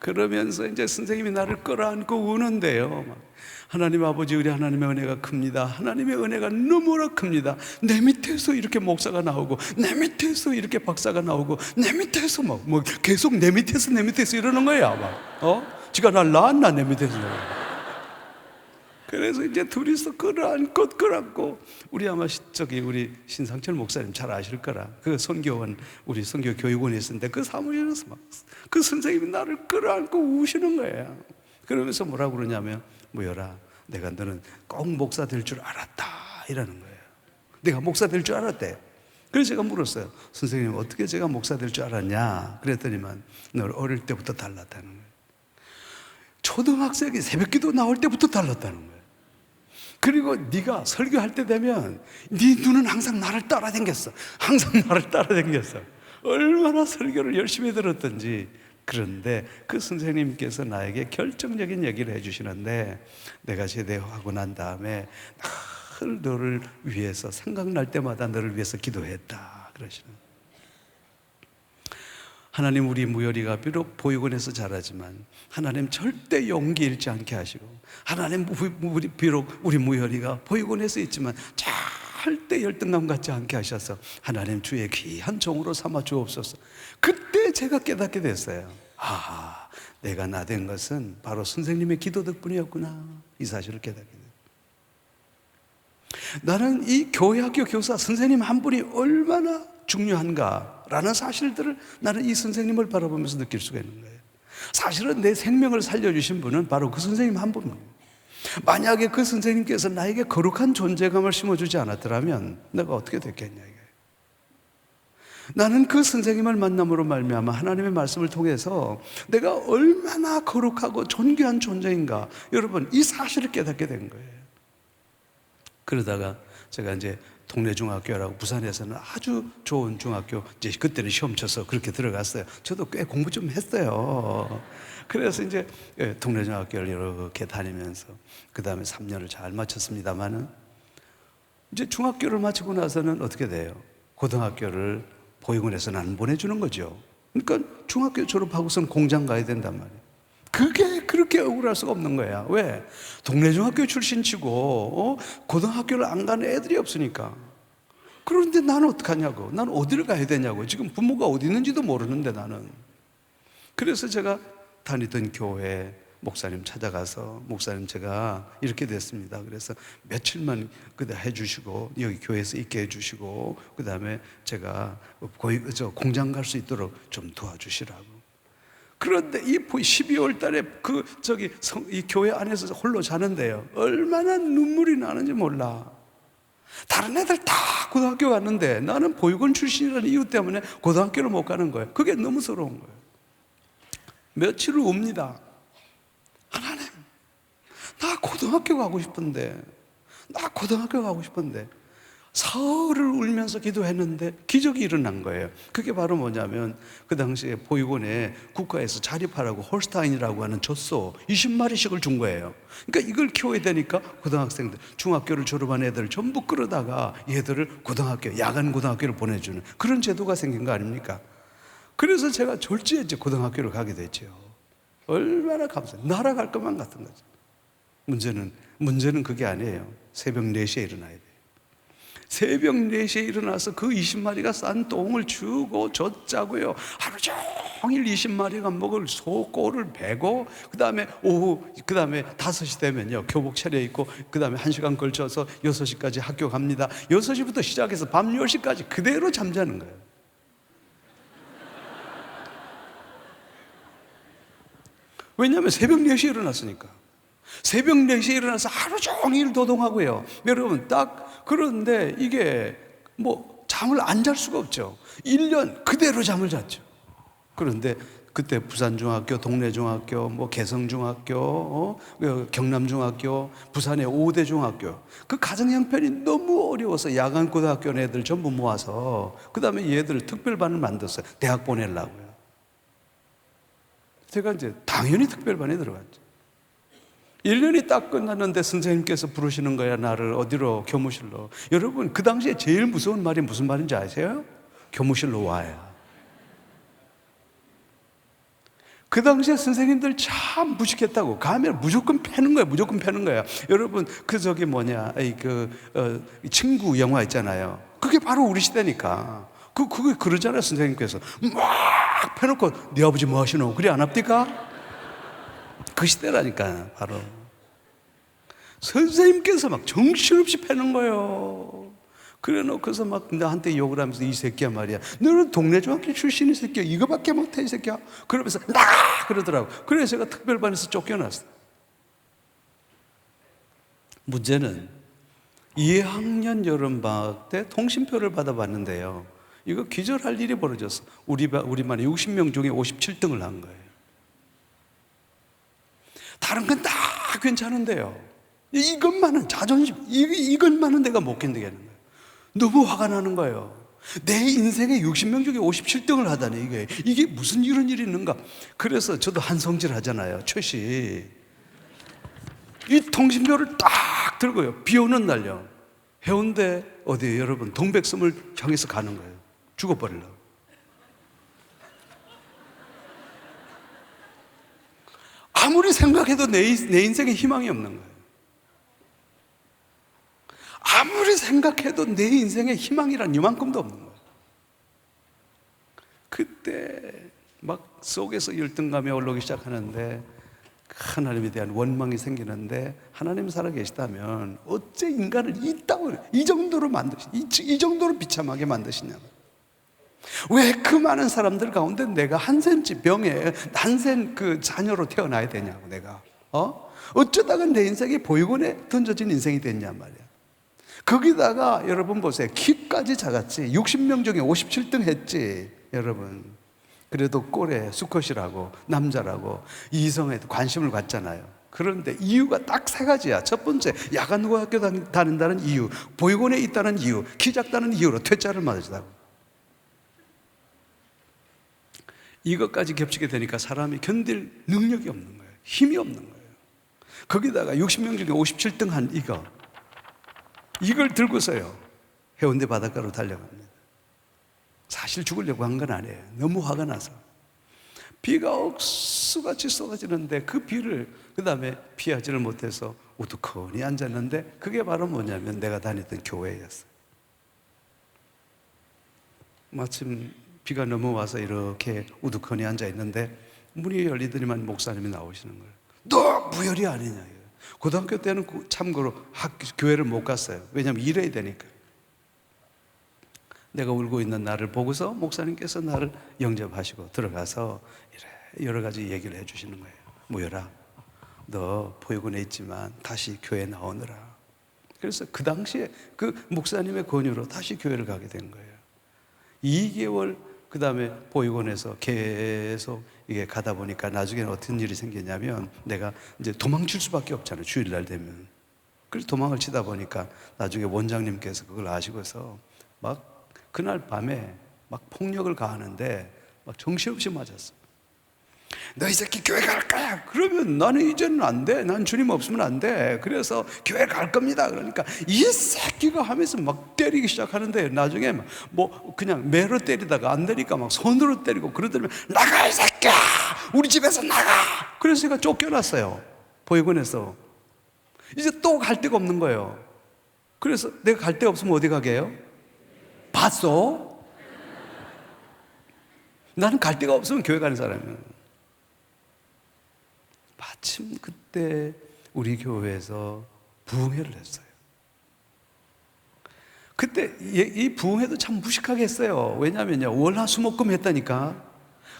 그러면서 이제 선생님이 나를 끌어안고 우는데요. 하나님 아버지, 우리 하나님의 은혜가 큽니다. 하나님의 은혜가 너무나 큽니다. 내 밑에서 이렇게 목사가 나오고, 내 밑에서 이렇게 박사가 나오고, 내 밑에서 뭐 계속 내 밑에서 이러는 거야. 지가 날 낳았나, 내 밑에서. 그래서 이제 둘이서 끌어안고, 우리 아마 우리 신상철 목사님 잘 아실 거라. 그 선교원, 우리 선교 교육원에 있었는데 그 사무실에서 막 그 선생님이 나를 끌어안고 우시는 거예요. 그러면서 뭐라고 그러냐면, 무열아, 내가 너는 꼭 목사 될 줄 알았다 이러는 거예요. 내가 목사 될 줄 알았대. 그래서 제가 물었어요. 선생님, 어떻게 제가 목사 될 줄 알았냐? 그랬더니만 널 어릴 때부터 달랐다는 거예요. 초등학생이 새벽기도 나올 때부터 달랐다는 거예요. 그리고 네가 설교할 때 되면 네 눈은 항상 나를 따라다녔어. 항상 나를 따라다녔어. 얼마나 설교를 열심히 들었던지. 그런데 그 선생님께서 나에게 결정적인 얘기를 해주시는데, 내가 제대하고 난 다음에 늘 너를 위해서, 생각날 때마다 너를 위해서 기도했다 그러시는 거예요. 하나님, 우리 무열이가 비록 보육원에서 자라지만 하나님 절대 용기 잃지 않게 하시고, 하나님 비록 우리 무열이가 보육원에서 있지만 절대 열등감 갖지 않게 하셔서 하나님 주의 귀한 종으로 삼아 주옵소서. 그때 제가 깨닫게 됐어요. 아, 내가 나 된 것은 바로 선생님의 기도 덕분이었구나, 이 사실을 깨닫게 됐어요. 나는 이 교회학교 교사 선생님 한 분이 얼마나 중요한가라는 사실들을 나는 이 선생님을 바라보면서 느낄 수가 있는 거예요. 사실은 내 생명을 살려주신 분은 바로 그 선생님 한 분이에요. 만약에 그 선생님께서 나에게 거룩한 존재감을 심어주지 않았더라면 내가 어떻게 됐겠냐 이거예요. 나는 그 선생님을 만남으로 말미암아 하나님의 말씀을 통해서 내가 얼마나 거룩하고 존귀한 존재인가, 여러분, 이 사실을 깨닫게 된 거예요. 그러다가 제가 이제 동네 중학교라고 부산에서는 아주 좋은 중학교, 이제 그때는 시험 쳐서 그렇게 들어갔어요. 저도 꽤 공부 좀 했어요. 그래서 이제 동네 중학교를 이렇게 다니면서 그 다음에 3년을 잘 마쳤습니다만은, 이제 중학교를 마치고 나서는 어떻게 돼요? 고등학교를 보육원에서는 안 보내주는 거죠. 그러니까 중학교 졸업하고서는 공장 가야 된단 말이에요. 그게 그렇게 억울할 수가 없는 거야. 왜? 동네 중학교 출신치고 고등학교를 안 가는 애들이 없으니까. 그런데 나는 어떡하냐고. 나는 어디를 가야 되냐고. 지금 부모가 어디 있는지도 모르는데 나는. 그래서 제가 다니던 교회 목사님 찾아가서, 목사님 제가 이렇게 됐습니다. 그래서 며칠만 그다 해주시고 여기 교회에서 있게 해주시고, 그 다음에 제가 공장 갈 수 있도록 좀 도와주시라고. 그런데 이 12월 달에 이 교회 안에서 홀로 자는데요, 얼마나 눈물이 나는지 몰라. 다른 애들 다 고등학교 갔는데 나는 보육원 출신이라는 이유 때문에 고등학교를 못 가는 거예요. 그게 너무 서러운 거예요. 며칠을 웁니다. 하나님, 나 고등학교 가고 싶은데 사흘을 울면서 기도했는데 기적이 일어난 거예요. 그게 바로 뭐냐면 그 당시에 보육원에 국가에서 자립하라고 홀스타인이라고 하는 젖소 20마리씩을 준 거예요. 그러니까 이걸 키워야 되니까 고등학생들, 중학교를 졸업한 애들 전부 끌어다가 얘들을 고등학교, 야간 고등학교를 보내주는 그런 제도가 생긴 거 아닙니까? 그래서 제가 졸지에 고등학교를 가게 됐죠. 얼마나 감사해요. 날아갈 것만 같은 거죠. 문제는 그게 아니에요. 새벽 4시에 일어나야 돼요. 새벽 4시에 일어나서 그 20마리가 싼 똥을 주고 젖자고요. 하루 종일 20마리가 먹을 소꼬를 베고, 그 다음에 오후, 그 다음에 5시 되면요 교복 차려입고, 그 다음에 1시간 걸쳐서 6시까지 학교 갑니다. 6시부터 시작해서 밤 10시까지 그대로 잠자는 거예요. 왜냐하면 새벽 4시에 일어났으니까. 새벽 4시에 일어나서 하루 종일 도동하고요. 여러분, 딱 그런데 이게 뭐 잠을 안 잘 수가 없죠. 1년 그대로 잠을 잤죠. 그런데 그때 부산중학교, 동래중학교, 뭐 개성중학교, 경남중학교, 부산의 5대 중학교, 그 가정 형편이 너무 어려워서 야간 고등학교 애들 전부 모아서 그 다음에 얘들 특별반을 만들었어요. 대학 보내려고요. 제가 이제 당연히 특별반에 들어갔죠. 1년이 딱 끝났는데 선생님께서 부르시는 거야, 나를 어디로? 교무실로. 여러분, 그 당시에 제일 무서운 말이 무슨 말인지 아세요? 교무실로 와야. 그 당시에 선생님들 참 무식했다고. 가면 무조건 패는 거야, 무조건 패는 거야. 여러분, 친구 영화 있잖아요. 그게 바로 우리 시대니까. 그게 그러잖아요, 선생님께서. 막 패놓고, 네 아버지 뭐 하시노? 그래 안 합니까? 그 시대라니까, 바로. 선생님께서 막 정신없이 패는 거예요. 그래 놓고서 막 나한테 욕을 하면서, 이 새끼야 말이야, 너는 동네 중학교 출신이 새끼야, 이거밖에 못해 이 새끼야, 그러면서 나가! 그러더라고. 그래서 제가 특별반에서 쫓겨났어요. 문제는 2학년 여름방학 때 통신표를 받아봤는데요, 이거 기절할 일이 벌어졌어. 우리 반에 60명 중에 57등을 한 거예요. 다른 건 다 괜찮은데요, 이것만은 자존심, 이것만은 내가 못 견디겠는 거예요. 너무 화가 나는 거예요. 내 인생에 60명 중에 57등을 하다니, 이게 무슨 이런 일이 있는가. 그래서 저도 한성질 하잖아요, 최씨. 이 통신표를 딱 들고요, 비 오는 날요, 해운대 어디에요 여러분, 동백섬을 향해서 가는 거예요. 죽어버리려고. 아무리 생각해도 내 인생에 희망이 없는 거예요. 아무리 생각해도 내 인생에 희망이란 이만큼도 없는 거예요. 그때 막 속에서 열등감이 올라오기 시작하는데, 하나님에 대한 원망이 생기는데, 하나님 살아계시다면 어째 인간을 이 정도로 이 정도로 비참하게 만드시냐. 왜 그 많은 사람들 가운데 내가 한센치 병에 한센 그 자녀로 태어나야 되냐고. 내가 어쩌다가 내 인생이 보육원에 던져진 인생이 됐냔 말이야. 거기다가 여러분 보세요, 키까지 작았지. 60명 중에 57등 했지 여러분. 그래도 꼴에 수컷이라고, 남자라고, 이성에 관심을 갖잖아요. 그런데 이유가 딱 3가지야. 첫 번째, 야간고등학교 다닌다는 이유, 보육원에 있다는 이유, 키 작다는 이유로 퇴짜를 맞았다고. 이것까지 겹치게 되니까 사람이 견딜 능력이 없는 거예요. 힘이 없는 거예요. 거기다가 60명 중에 57등 한 이걸 들고서요 해운대 바닷가로 달려갑니다. 사실 죽으려고 한 건 아니에요. 너무 화가 나서. 비가 억수같이 쏟아지는데 그 비를 그 다음에 피하지를 못해서 우두커니 앉았는데, 그게 바로 뭐냐면 내가 다녔던 교회였어요. 마침 비가 넘어와서 이렇게 우두커니 앉아 있는데 문이 열리더니만 목사님이 나오시는 거예요. 너 무혈이 아니냐. 고등학교 때는 참고로 교회를 못 갔어요. 왜냐하면 일해야 되니까. 내가 울고 있는 나를 보고서 목사님께서 나를 영접하시고 들어가서 여러 가지 얘기를 해주시는 거예요. 무혈아, 너 보육원에 있지만 다시 교회 나오느라. 그래서 그 당시에 그 목사님의 권유로 다시 교회를 가게 된 거예요. 2개월 그 다음에 보육원에서 계속 이게 가다 보니까 나중에는 어떤 일이 생겼냐면, 내가 이제 도망칠 수밖에 없잖아요, 주일날 되면. 그래서 도망을 치다 보니까 나중에 원장님께서 그걸 아시고서 막 그날 밤에 막 폭력을 가하는데 막 정신없이 맞았어. 너 이 새끼 교회 갈 거야? 그러면 나는 이제는 안 돼. 난 주님 없으면 안 돼. 그래서 교회 갈 겁니다. 그러니까 이 새끼가 하면서 막 때리기 시작하는데 나중에 뭐 그냥 매로 때리다가 안 되니까 막 손으로 때리고 그러더니 나가 이 새끼야! 우리 집에서 나가! 그래서 제가 쫓겨났어요. 보육원에서. 이제 또 갈 데가 없는 거예요. 그래서 내가 갈 데 없으면 어디 가게 해요? 봤어? 나는 갈 데가 없으면 교회 가는 사람이에요. 마침 그때 우리 교회에서 부흥회를 했어요. 그때 이 부흥회도 참 무식하게 했어요. 왜냐하면요, 월화수목금 했다니까.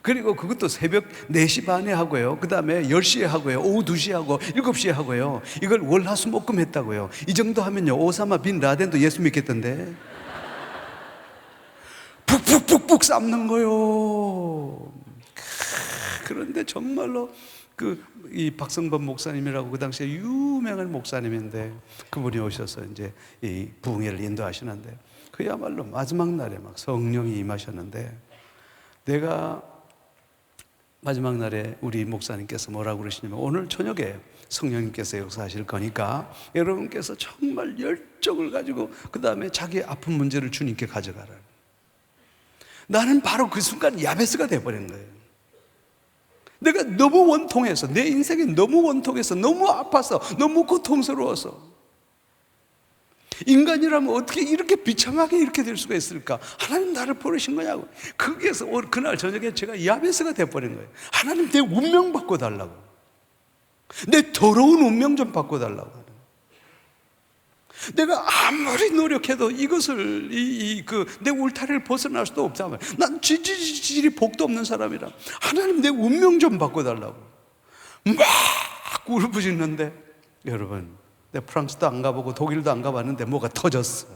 그리고 그것도 새벽 4시 반에 하고요, 그 다음에 10시에 하고요, 오후 2시에 하고 7시에 하고요. 이걸 월화수목금 했다고요. 이 정도 하면요, 오사마 빈 라덴도 예수 믿겠던데. 푹푹푹푹 삶는 거요. 그런데 정말로 이 박성범 목사님이라고 그 당시에 유명한 목사님인데 그분이 오셔서 이제 이 부흥회를 인도하시는데 그야말로 마지막 날에 막 성령이 임하셨는데, 내가 마지막 날에 우리 목사님께서 뭐라고 그러시냐면, 오늘 저녁에 성령님께서 역사하실 거니까 여러분께서 정말 열정을 가지고 그 다음에 자기의 아픈 문제를 주님께 가져가라. 나는 바로 그 순간 야베스가 돼버린 거예요. 내가 너무 원통해서, 내 인생이 너무 원통해서, 너무 아파서, 너무 고통스러워서, 인간이라면 어떻게 이렇게 비참하게 이렇게 될 수가 있을까? 하나님 나를 버리신 거냐고. 거기에서 그날 저녁에 제가 야베스가 돼버린 거예요. 하나님 내 운명 바꿔달라고, 내 더러운 운명 좀 바꿔달라고. 내가 아무리 노력해도 이것을 내 울타리를 벗어날 수도 없다면, 난 지질이 복도 없는 사람이라 하나님 내 운명 좀 바꿔달라고 막 울부짖는데, 여러분, 내 프랑스도 안 가보고 독일도 안 가봤는데 뭐가 터졌어.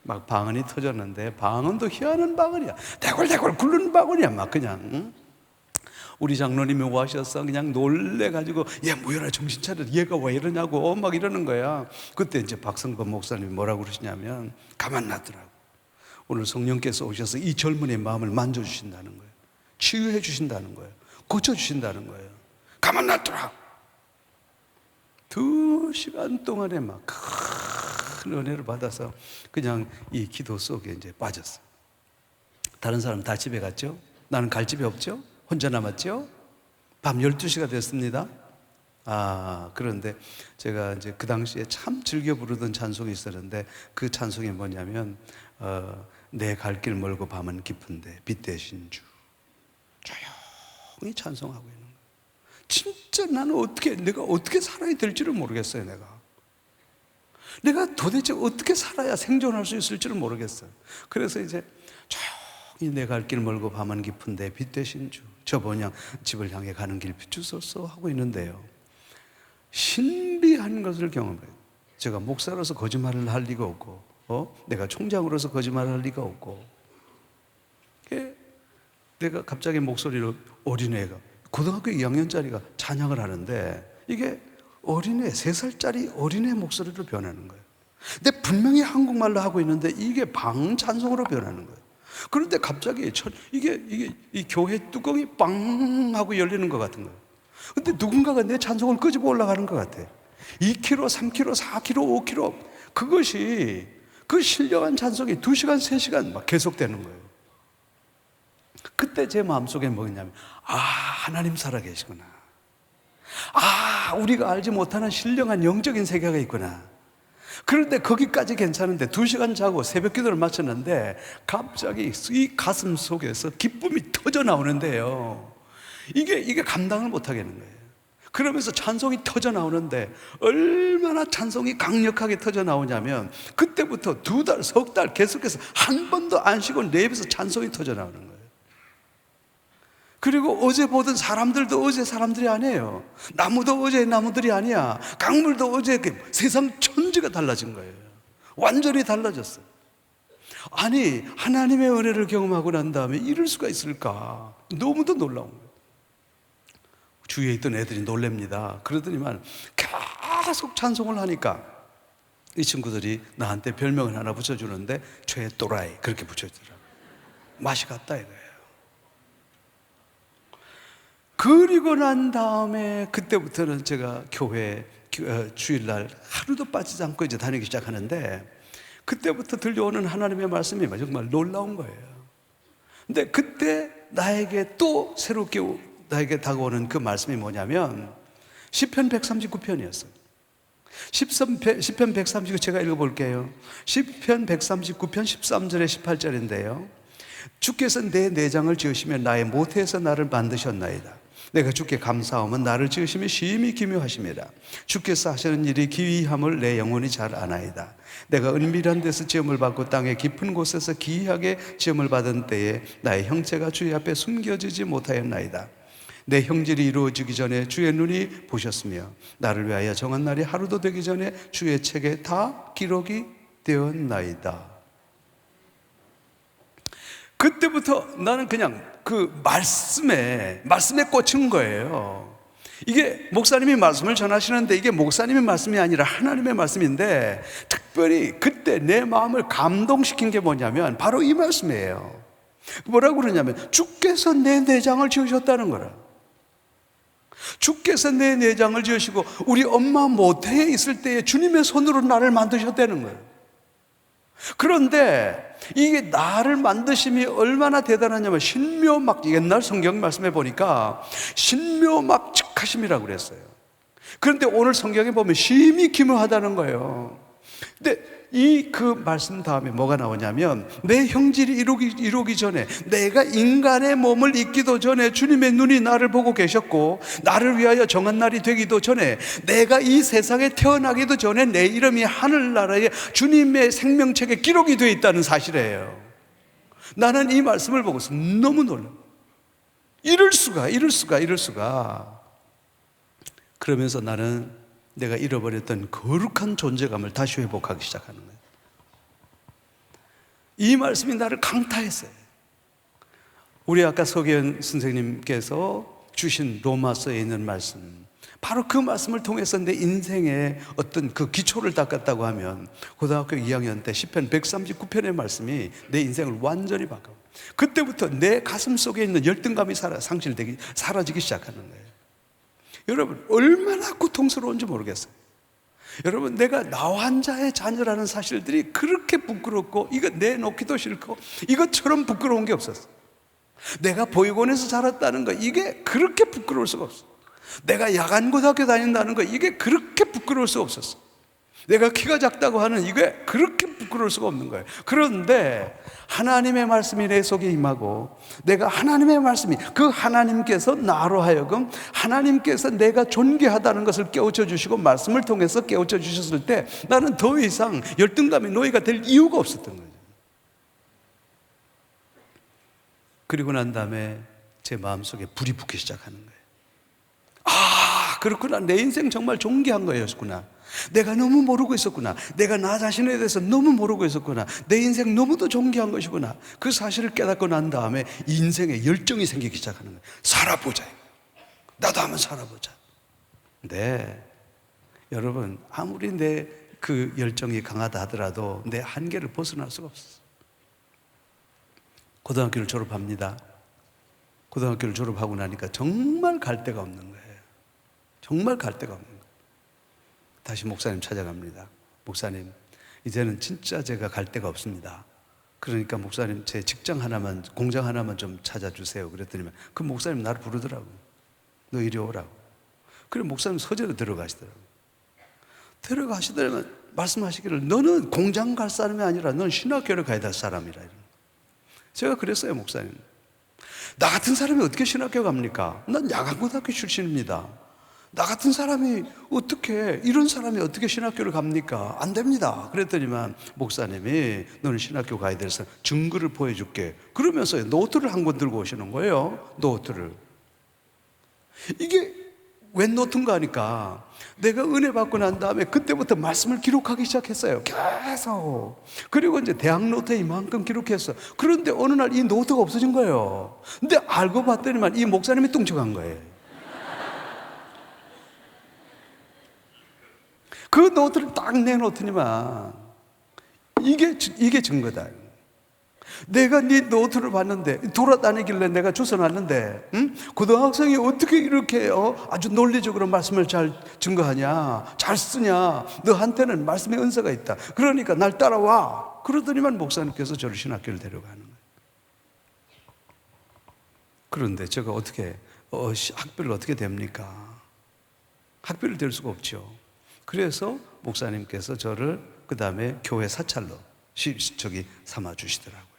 막 방언이 터졌는데, 방언도 희한한 방언이야. 대굴대굴 굴르는 방언이야. 막 그냥 우리 장로님이 오셔서 그냥 놀래가지고, 얘 뭐야, 정신 차려, 얘가 왜 이러냐고 막 이러는 거야. 그때 이제 박성범 목사님이 뭐라고 그러시냐면, 가만 놔두라고. 오늘 성령께서 오셔서 이 젊은이의 마음을 만져주신다는 거예요. 치유해 주신다는 거예요. 고쳐주신다는 거예요. 가만 놔두라. 2시간 동안에 막 큰 은혜를 받아서 그냥 이 기도 속에 이제 빠졌어. 다른 사람 다 집에 갔죠? 나는 갈 집이 없죠? 혼자 남았죠? 밤 12시가 됐습니다. 그런데 제가 이제 그 당시에 참 즐겨 부르던 찬송이 있었는데, 그 찬송이 뭐냐면, 내 갈 길 멀고 밤은 깊은데 빛 대신 주. 조용히 찬송하고 있는 거예요. 진짜 나는 내가 어떻게 살아야 될지를 모르겠어요. 내가 도대체 어떻게 살아야 생존할 수 있을지를 모르겠어요. 그래서 이제 조용히 내 갈 길 멀고 밤은 깊은데 빛 대신 주, 저 번향 집을 향해 가는 길 비추소서 하고 있는데요, 신비한 것을 경험해요. 제가 목사로서 거짓말을 할 리가 없고, 내가 총장으로서 거짓말을 할 리가 없고, 내가 갑자기 목소리로, 어린애가 고등학교 2학년짜리가 찬양을 하는데, 이게 어린애, 3살짜리 어린애 목소리로 변하는 거예요. 근데 분명히 한국말로 하고 있는데 이게 방 찬송으로 변하는 거예요. 그런데 갑자기 이 교회 뚜껑이 빵 하고 열리는 것 같은 거예요. 근데 누군가가 내 찬송을 끄집어 올라가는 것 같아. 2km, 3km, 4km, 5km. 그것이, 그 신령한 찬송이 2시간, 3시간 막 계속되는 거예요. 그때 제 마음속에 뭐였냐면, 하나님 살아계시구나. 우리가 알지 못하는 신령한 영적인 세계가 있구나. 그런데 거기까지 괜찮은데 2시간 자고 새벽 기도를 마쳤는데 갑자기 이 가슴 속에서 기쁨이 터져 나오는데요, 이게 감당을 못 하겠는 거예요. 그러면서 찬송이 터져 나오는데, 얼마나 찬송이 강력하게 터져 나오냐면, 그때부터 2달, 석 달 계속해서 한 번도 안 쉬고 내 입에서 찬송이 터져 나오는 거예요. 그리고 어제 보던 사람들도 어제 사람들이 아니에요. 나무도 어제 나무들이 아니야. 강물도 어제 세상 천지가 달라진 거예요. 완전히 달라졌어요. 아니, 하나님의 은혜를 경험하고 난 다음에 이럴 수가 있을까? 너무도 놀라운 거예요. 주위에 있던 애들이 놀랍니다. 그러더니만 계속 찬송을 하니까 이 친구들이 나한테 별명을 하나 붙여주는데 죄 또라이 그렇게 붙여주더라고요. 맛이 갔다 이거예요. 그리고 난 다음에 그때부터는 제가 교회 주일날 하루도 빠지지 않고 이제 다니기 시작하는데 그때부터 들려오는 하나님의 말씀이 정말 놀라운 거예요. 근데 그때 나에게 또 새롭게 나에게 다가오는 그 말씀이 뭐냐면 시편 139편이었어요. 시편 139 제가 읽어볼게요. 시편 139편 13절에 18절인데요. 주께서 내 내장을 지으시며 나의 모태에서 나를 만드셨나이다. 내가 주께 감사하면 나를 지으시며 심히 기묘하심이라. 주께서 하시는 일이 기이함을 내 영혼이 잘 아나이다. 내가 은밀한 데서 지음을 받고 땅의 깊은 곳에서 기이하게 지음을 받은 때에 나의 형체가 주의 앞에 숨겨지지 못하였나이다. 내 형질이 이루어지기 전에 주의 눈이 보셨으며 나를 위하여 정한 날이 하루도 되기 전에 주의 책에 다 기록이 되었나이다. 그때부터 나는 그냥 그 말씀에 꽂힌 거예요. 이게 목사님이 말씀을 전하시는데 이게 목사님의 말씀이 아니라 하나님의 말씀인데 특별히 그때 내 마음을 감동시킨 게 뭐냐면 바로 이 말씀이에요. 뭐라고 그러냐면 주께서 내 내장을 지으셨다는 거라. 주께서 내 내장을 지으시고 우리 엄마 모태에 있을 때에 주님의 손으로 나를 만드셨다는 거예요. 그런데 이게 나를 만드심이 얼마나 대단하냐면 신묘막, 옛날 성경 말씀해 보니까 신묘막측하심이라고 그랬어요. 그런데 오늘 성경에 보면 심히 기묘하다는 거예요. 근데 이 그 말씀 다음에 뭐가 나오냐면 내 형질이 이루기 전에, 내가 인간의 몸을 입기도 전에 주님의 눈이 나를 보고 계셨고 나를 위하여 정한 날이 되기도 전에, 내가 이 세상에 태어나기도 전에 내 이름이 하늘나라에 주님의 생명책에 기록이 되어 있다는 사실이에요. 나는 이 말씀을 보고서 너무 놀라요. 이럴 수가. 그러면서 나는 내가 잃어버렸던 거룩한 존재감을 다시 회복하기 시작하는 거예요. 이 말씀이 나를 강타했어요. 우리 아까 서기현 선생님께서 주신 로마서에 있는 말씀, 바로 그 말씀을 통해서 내 인생의 어떤 그 기초를 닦았다고 하면 고등학교 2학년 때 시편 139편의 말씀이 내 인생을 완전히 바꿔. 그때부터 내 가슴 속에 있는 열등감이 사라지기 시작하는 거예요. 여러분 얼마나 고통스러운지 모르겠어요. 여러분 내가 나 환자의 자녀라는 사실들이 그렇게 부끄럽고 이거 내놓기도 싫고 이것처럼 부끄러운 게 없었어. 내가 보육원에서 자랐다는 거 이게 그렇게 부끄러울 수가 없어. 내가 야간고등학교 다닌다는 거 이게 그렇게 부끄러울 수가 없었어. 내가 키가 작다고 하는 이게 그렇게 부끄러울 수가 없는 거예요. 그런데 하나님의 말씀이 내 속에 임하고 내가 하나님의 말씀이, 그 하나님께서 나로 하여금 하나님께서 내가 존귀하다는 것을 깨우쳐 주시고 말씀을 통해서 깨우쳐 주셨을 때 나는 더 이상 열등감의 노예가 될 이유가 없었던 거예요. 그리고 난 다음에 제 마음속에 불이 붙기 시작하는 거예요. 아, 그렇구나. 내 인생 정말 존귀한 거였구나. 내가 너무 모르고 있었구나. 내가 나 자신에 대해서 너무 모르고 있었구나. 내 인생 너무도 존귀한 것이구나. 그 사실을 깨닫고 난 다음에 인생에 열정이 생기기 시작하는 거예요. 살아보자. 나도 한번 살아보자. 네, 여러분 아무리 내 그 열정이 강하다 하더라도 내 한계를 벗어날 수가 없었어요. 고등학교를 졸업합니다. 고등학교를 졸업하고 나니까 정말 갈 데가 없는 거예요. 정말 갈 데가 없는 거예요. 다시 목사님 찾아갑니다. 목사님, 이제는 진짜 제가 갈 데가 없습니다. 그러니까 목사님 제 직장 하나만, 공장 하나만 좀 찾아주세요. 그랬더니 그 목사님 나를 부르더라고요. 너 이리 오라고. 그래 목사님 서재로 들어가시더라고요. 들어가시더라면 말씀하시기를 너는 공장 갈 사람이 아니라 너는 신학교를 가야 될 사람이라. 제가 그랬어요. 목사님, 나 같은 사람이 어떻게 신학교 갑니까? 난 야간고등학교 출신입니다. 나 같은 사람이 어떻게, 이런 사람이 어떻게 신학교를 갑니까? 안 됩니다. 그랬더니만 목사님이 너는 신학교 가야 될 사람 증거를 보여줄게. 그러면서 노트를 한 권 들고 오시는 거예요. 노트를. 이게 웬 노트인가 하니까 내가 은혜 받고 난 다음에 그때부터 말씀을 기록하기 시작했어요. 계속. 그리고 이제 대학 노트에 이만큼 기록했어. 그런데 어느 날 이 노트가 없어진 거예요. 근데 알고 봤더니만 이 목사님이 뚱쳐간 거예요. 그 노트를 딱 내놓더니만 이게 증거다. 내가 네 노트를 봤는데, 돌아다니길래 내가 주워놨는데, 응? 고등학생이 어떻게 이렇게 아주 논리적으로 말씀을 잘 증거하냐, 잘 쓰냐, 너한테는 말씀의 은사가 있다, 그러니까 날 따라와. 그러더니만 목사님께서 저를 신학교를 데려가는 거예요. 그런데 제가 어떻게 학비를 어떻게 됩니까? 학비를 댈 수가 없죠. 그래서 목사님께서 저를 그 다음에 교회 사찰로 삼아 주시더라고요.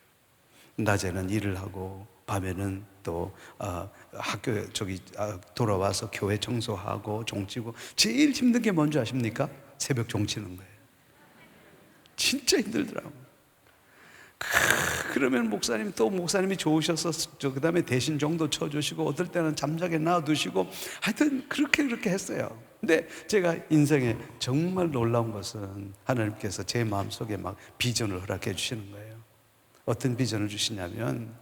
낮에는 일을 하고 밤에는 또 학교에 돌아와서 교회 청소하고 종치고, 제일 힘든 게 뭔지 아십니까? 새벽 종치는 거예요. 진짜 힘들더라고요. 그러면 목사님이 좋으셔서 그 다음에 대신 정도 쳐주시고, 어떨 때는 잠자게 놔두시고, 하여튼 그렇게 했어요. 근데 제가 인생에 정말 놀라운 것은 하나님께서 제 마음속에 막 비전을 허락해 주시는 거예요. 어떤 비전을 주시냐면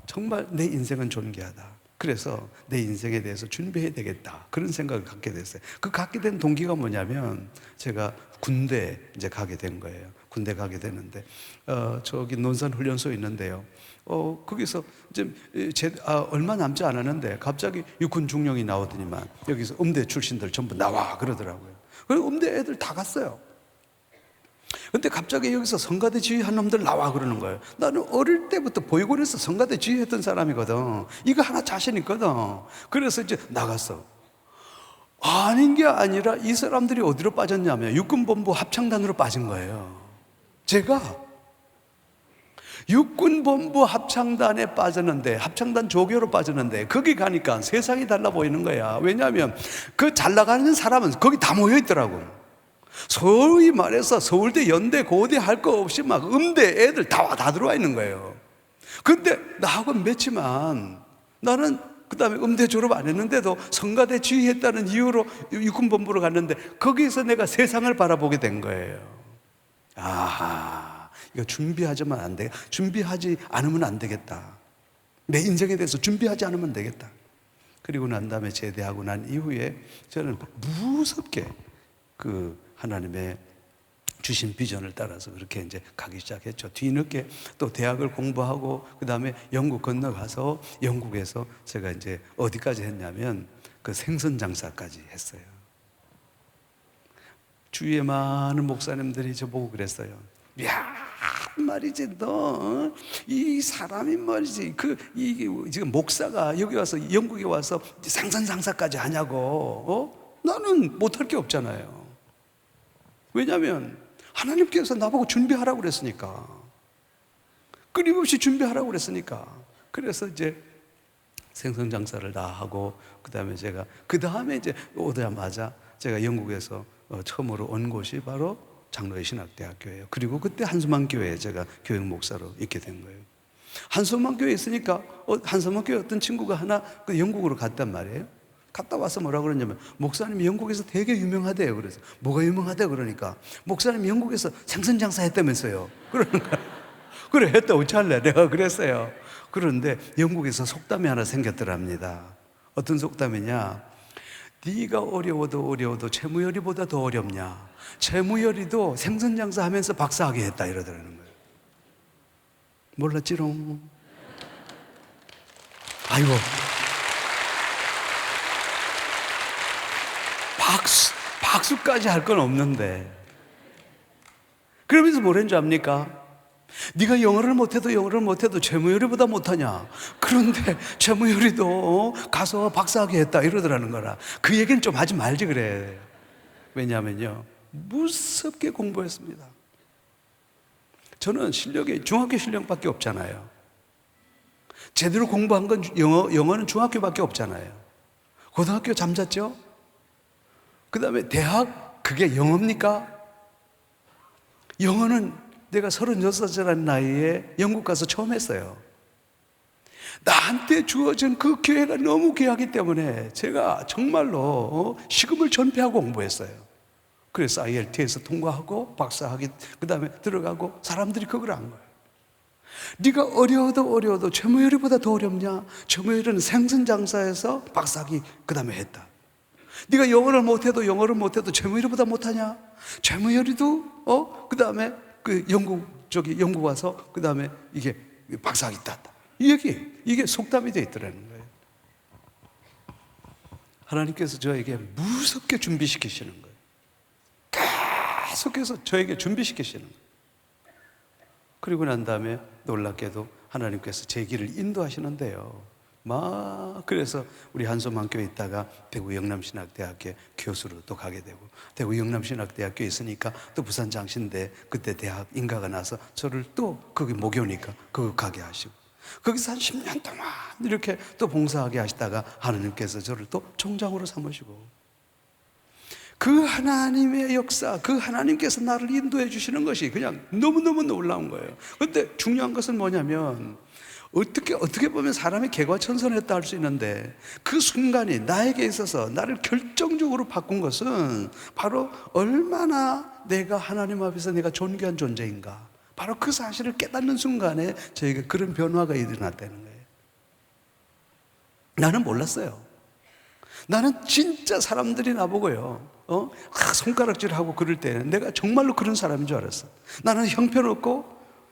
정말 내 인생은 존귀하다, 그래서 내 인생에 대해서 준비해야 되겠다, 그런 생각을 갖게 됐어요. 그 갖게 된 동기가 뭐냐면, 제가 군대 이제 가게 된 거예요. 군대 가게 되는데 저기 논산훈련소에 있는데요, 거기서 이제 얼마 남지 않았는데 갑자기 육군 중령이 나오더니만 여기서 음대 출신들 전부 나와 그러더라고요. 그리고 음대 애들 다 갔어요. 근데 갑자기 여기서 성가대 지휘한 놈들 나와 그러는 거예요. 나는 어릴 때부터 보육원에서 성가대 지휘했던 사람이거든. 이거 하나 자신 있거든. 그래서 이제 나갔어. 아닌 게 아니라 이 사람들이 어디로 빠졌냐면 육군본부 합창단으로 빠진 거예요. 제가 육군본부 합창단에 빠졌는데, 합창단 조교로 빠졌는데, 거기 가니까 세상이 달라 보이는 거야. 왜냐하면 그 잘 나가는 사람은 거기 다 모여 있더라고. 소위 말해서 서울대, 연대, 고대 할 거 없이 막 음대 애들 다 들어와 있는 거예요. 근데 나하고 맺지만, 나는 그 다음에 음대 졸업 안 했는데도 성가대 지휘했다는 이유로 육군본부로 갔는데, 거기서 내가 세상을 바라보게 된 거예요. 아하, 이거 준비하지만 안 돼. 준비하지 않으면 안 되겠다. 내 인생에 대해서 준비하지 않으면 되겠다. 그리고 난 다음에 제대하고 난 이후에 저는 무섭게 그 하나님의 주신 비전을 따라서 그렇게 이제 가기 시작했죠. 뒤늦게 또 대학을 공부하고, 그 다음에 영국 건너가서 영국에서 제가 이제 어디까지 했냐면 그 생선장사까지 했어요. 주위에 많은 목사님들이 저보고 그랬어요. 야, 말이지, 너 이 사람이 말이지, 지금 목사가 여기 와서, 영국에 와서 생선장사까지 하냐고. 나는 못할 게 없잖아요. 왜냐하면 하나님께서 나보고 준비하라고 그랬으니까, 끊임없이 준비하라고 그랬으니까. 그래서 이제 생선장사를 다 하고, 그 다음에 이제 오자마자 제가 영국에서 처음으로 온 곳이 바로 장로의 신학대학교예요. 그리고 그때 한수만교회에 제가 교육 목사로 있게 된 거예요. 한수만교회에 있으니까 한수만교회 어떤 친구가 하나 그 영국으로 갔단 말이에요. 갔다 와서 뭐라 그러냐면, 목사님이 영국에서 되게 유명하대요. 그래서 뭐가 유명하대요? 그러니까 목사님이 영국에서 생선장사 했다면서요. 그러는 거야. 그래, 했다 어찌할래? 내가 그랬어요. 그런데 영국에서 속담이 하나 생겼더랍니다. 어떤 속담이냐? 네가 어려워도 채무열이보다 더 어렵냐? 채무열이도 생선장사 하면서 박사하게 했다, 이러더라는 거예요. 몰랐지롱. 아이고, 박수까지 할 건 없는데. 그러면서 뭐라는 줄 압니까? 네가 영어를 못해도 채무열이보다 못하냐? 그런데 채무열이도 가서 박사하게 했다, 이러더라는 거라. 그 얘기는 좀 하지 말지 그래. 왜냐하면요, 무섭게 공부했습니다. 저는 실력이 중학교 실력밖에 없잖아요. 제대로 공부한 건 영어는 중학교밖에 없잖아요. 고등학교 잠잤죠? 그 다음에 대학, 그게 영어입니까? 영어는 내가 36살이라는 나이에 영국 가서 처음 했어요. 나한테 주어진 그 기회가 너무 귀하기 때문에 제가 정말로 식음을 전폐하고 공부했어요. 그래서 IELTS에서 통과하고 박사학위 그 다음에 들어가고, 사람들이 그걸 안 거예요. 네가 어려워도 채무열이보다 더 어렵냐? 채무열이는 생선장사에서 박사학위 그 다음에 했다. 네가 영어를 못해도 최무열이보다 못하냐? 최무열이도 그 다음에 그 영국 와서 그 다음에 이게 박사학위 땄다. 이게 속담이 돼 있더라는 거예요. 하나님께서 저에게 무섭게 준비시키시는 거예요. 계속해서 저에게 준비시키시는 거예요. 그리고 난 다음에 놀랍게도 하나님께서 제 길을 인도하시는데요. 그래서 우리 한소만교에 있다가 대구 영남신학대학교 교수로 또 가게 되고, 대구 영남신학대학교에 있으니까 또 부산 장신대 그때 대학 인가가 나서 저를 또 거기 목요니까 거기 가게 하시고, 거기서 한 10년 동안 이렇게 또 봉사하게 하시다가 하나님께서 저를 또 총장으로 삼으시고, 그 하나님의 역사, 그 하나님께서 나를 인도해 주시는 것이 그냥 너무너무 놀라운 거예요. 그런데 중요한 것은 뭐냐면, 어떻게 보면 사람이 개과천선했다 할 수 있는데, 그 순간이 나에게 있어서 나를 결정적으로 바꾼 것은 바로 얼마나 내가 하나님 앞에서 내가 존귀한 존재인가, 바로 그 사실을 깨닫는 순간에 저에게 그런 변화가 일어났다는 거예요. 나는 몰랐어요. 나는 진짜 사람들이 나보고요, 손가락질하고 그럴 때는 내가 정말로 그런 사람인 줄 알았어. 나는 형편없고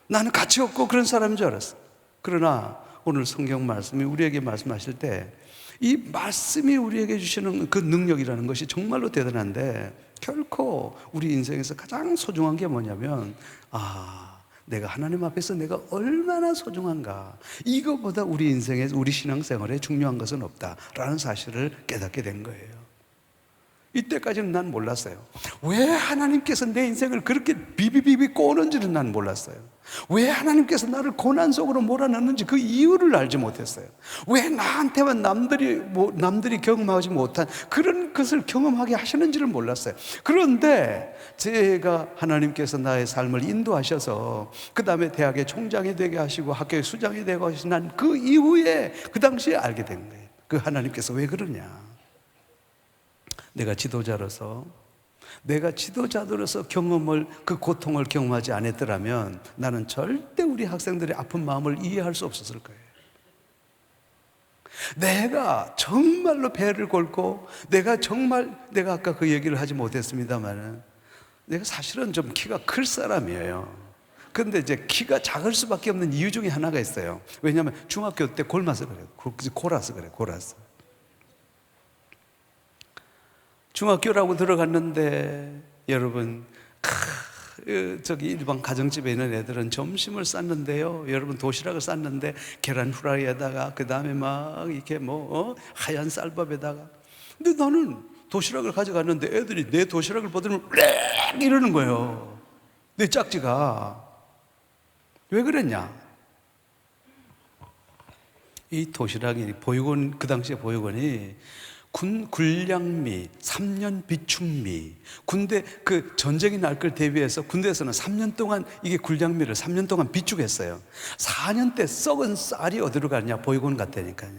나는 가치 없고 그런 사람인 줄 알았어. 그러나 오늘 성경 말씀이 우리에게 말씀하실 때, 이 말씀이 우리에게 주시는 그 능력이라는 것이 정말로 대단한데, 결코 우리 인생에서 가장 소중한 게 뭐냐면, 내가 하나님 앞에서 내가 얼마나 소중한가, 이거보다 우리 인생에, 우리 신앙생활에 중요한 것은 없다라는 사실을 깨닫게 된 거예요. 이때까지는 난 몰랐어요. 왜 하나님께서 내 인생을 그렇게 비비비비 꼬는지는 난 몰랐어요. 왜 하나님께서 나를 고난 속으로 몰아넣는지 그 이유를 알지 못했어요. 왜 나한테만 남들이 경험하지 못한 그런 것을 경험하게 하시는지를 몰랐어요. 그런데 제가 하나님께서 나의 삶을 인도하셔서 그 다음에 대학의 총장이 되게 하시고 학교의 수장이 되고 하신 난 그 이후에 그 당시에 알게 된 거예요. 그 하나님께서 왜 그러냐. 내가 지도자로서 그 고통을 경험하지 않았더라면 나는 절대 우리 학생들의 아픈 마음을 이해할 수 없었을 거예요. 내가 정말로 배를 골고, 내가 아까 그 얘기를 하지 못했습니다만은, 내가 사실은 좀 키가 클 사람이에요. 그런데 이제 키가 작을 수밖에 없는 이유 중에 하나가 있어요. 왜냐하면 중학교 때 골라서 그래요. 골아서. 중학교라고 들어갔는데 여러분, 저기 일반 가정집에 있는 애들은 점심을 쌌는데요, 여러분 도시락을 쌌는데 계란 후라이에다가 그 다음에 막 이렇게 하얀 쌀밥에다가, 근데 나는 도시락을 가져갔는데 애들이 내 도시락을 보더니 렉 이러는 거예요. 내 짝지가 왜 그랬냐. 이 도시락이 그 당시에 보육원이 군량미, 3년 비축미. 군대 그 전쟁이 날 걸 대비해서 군대에서는 3년 동안 이게 군량미를 3년 동안 비축했어요. 4년 때 썩은 쌀이 어디로 가냐? 보육원 갔다니까요.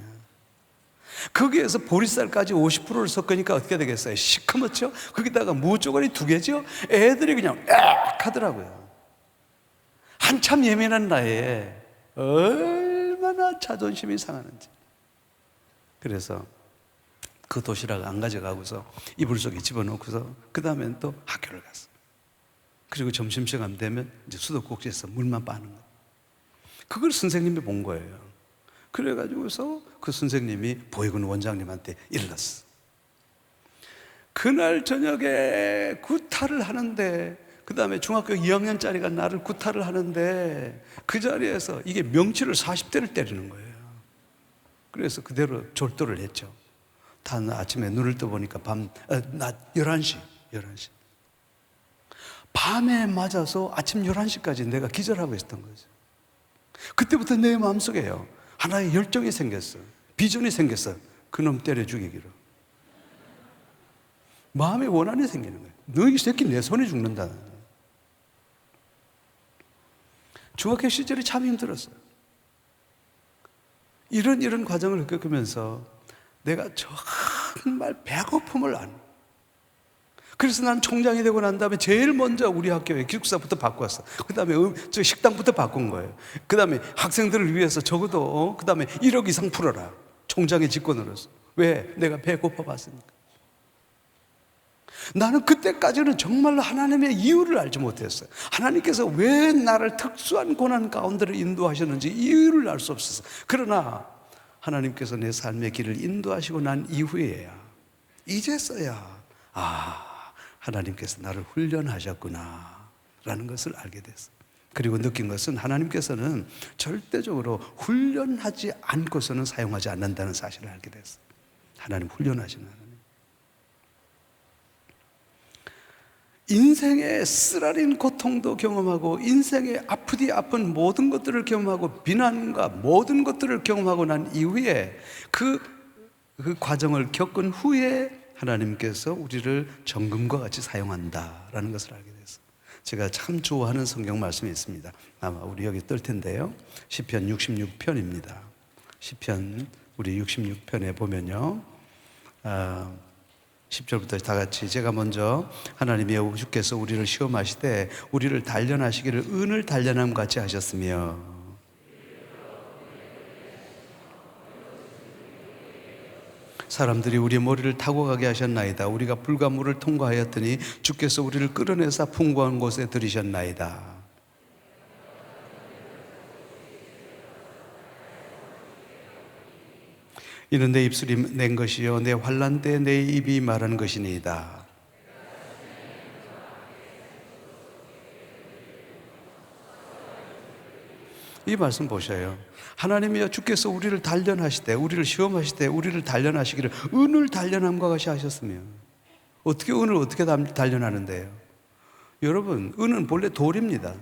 거기에서 보리쌀까지 50%를 섞으니까 어떻게 되겠어요? 시커멓죠? 거기다가 무조건이 2개죠? 애들이 그냥 악 하더라고요. 한참 예민한 나이에 얼마나 자존심이 상하는지. 그래서 그 도시락을 안 가져가고서 이불 속에 집어넣고서 그 다음엔 또 학교를 갔어. 그리고 점심시간 되면 이제 수도꼭지에서 물만 빠는 거. 그걸 선생님이 본 거예요. 그래가지고서 그 선생님이 보육원 원장님한테 일렀어. 그날 저녁에 구타를 하는데, 그 다음에 중학교 2학년짜리가 나를 구타를 하는데, 그 자리에서 이게 명치를 40대를 때리는 거예요. 그래서 그대로 졸도를 했죠. 단 아침에 눈을 떠보니까 낮 11시. 밤에 맞아서 아침 11시까지 내가 기절하고 있었던 거죠. 그때부터 내 마음속에요, 하나의 열정이 생겼어. 비전이 생겼어. 그놈 때려 죽이기로. 마음의 원한이 생기는 거예요. 너 이 새끼 내 손에 죽는다. 중학교 시절이 참 힘들었어요. 이런 과정을 겪으면서 내가 정말 배고픔을 그래서 나는 총장이 되고 난 다음에 제일 먼저 우리 학교에 기숙사부터 바꿨어. 그 다음에 저 식당부터 바꾼 거예요. 그 다음에 학생들을 위해서 적어도 그 다음에 1억 이상 풀어라. 총장의 직권으로서. 왜? 내가 배고파 봤으니까. 나는 그때까지는 정말로 하나님의 이유를 알지 못했어요. 하나님께서 왜 나를 특수한 고난 가운데로 인도하셨는지 이유를 알 수 없었어요. 그러나 하나님께서 내 삶의 길을 인도하시고 난 이후에야, 이제서야 하나님께서 나를 훈련하셨구나 라는 것을 알게 됐어요. 그리고 느낀 것은 하나님께서는 절대적으로 훈련하지 않고서는 사용하지 않는다는 사실을 알게 됐어요. 하나님 훈련하시는 하나님. 인생의 쓰라린 고통도 경험하고 인생의 아프디 아픈 모든 것들을 경험하고 비난과 모든 것들을 경험하고 난 이후에 그 과정을 겪은 후에 하나님께서 우리를 정금과 같이 사용한다라는 것을 알게 됐어요. 제가 참 좋아하는 성경 말씀이 있습니다. 아마 우리 여기 뜰 텐데요. 시편 66편입니다. 시편 우리 66편에 보면요. 10절부터 다 같이 제가 먼저 하나님의 주께서 우리를 시험하시되 우리를 단련하시기를 은을 단련함 같이 하셨으며 사람들이 우리 머리를 타고 가게 하셨나이다. 우리가 불과 물을 통과하였더니 주께서 우리를 끌어내사 풍부한 곳에 들이셨나이다. 이는 내 입술이 낸 것이요 내 환난 때 내 입이 말한 것이니이다. 이 말씀 보셔요. 하나님이여 주께서 우리를 단련하시되 우리를 시험하시되 우리를 단련하시기를 은을 단련함과 같이 하셨으며 어떻게 은을 어떻게 단련하는데요? 여러분 은은 본래 돌입니다.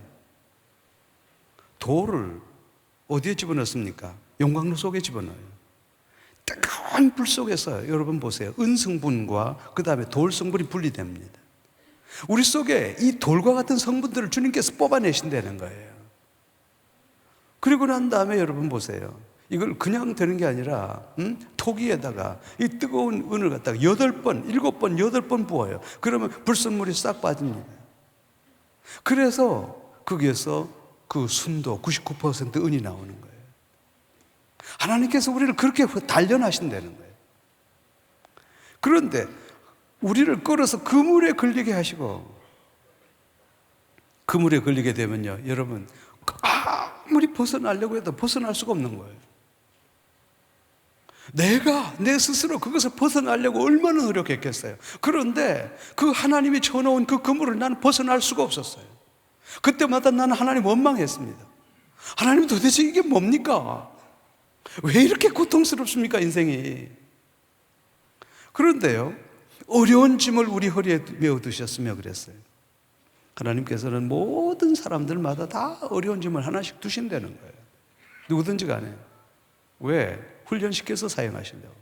돌을 어디에 집어넣습니까? 용광로 속에 집어넣어요. 뜨거운 불 속에서 여러분 보세요. 은 성분과 그 다음에 돌 성분이 분리됩니다. 우리 속에 이 돌과 같은 성분들을 주님께서 뽑아내신다는 거예요. 그리고 난 다음에 여러분 보세요. 이걸 그냥 되는 게 아니라 토기에다가 이 뜨거운 은을 갖다가 8번, 7번, 8번 부어요. 그러면 불순물이 싹 빠집니다. 그래서 거기에서 그 순도 99% 은이 나오는 거예요. 하나님께서 우리를 그렇게 단련하신다는 거예요. 그런데 우리를 끌어서 그물에 걸리게 하시고 그물에 걸리게 되면요, 여러분 아무리 벗어나려고 해도 벗어날 수가 없는 거예요. 내가 내 스스로 그것을 벗어나려고 얼마나 노력했겠어요. 그런데 그 하나님이 쳐놓은 그 그물을 나는 벗어날 수가 없었어요. 그때마다 나는 하나님 원망했습니다. 하나님 도대체 이게 뭡니까? 왜 이렇게 고통스럽습니까, 인생이? 그런데요, 어려운 짐을 우리 허리에 메어 두셨으며 그랬어요. 하나님께서는 모든 사람들마다 다 어려운 짐을 하나씩 두신다는 거예요. 누구든지 간에. 왜? 훈련시켜서 사용하시려고.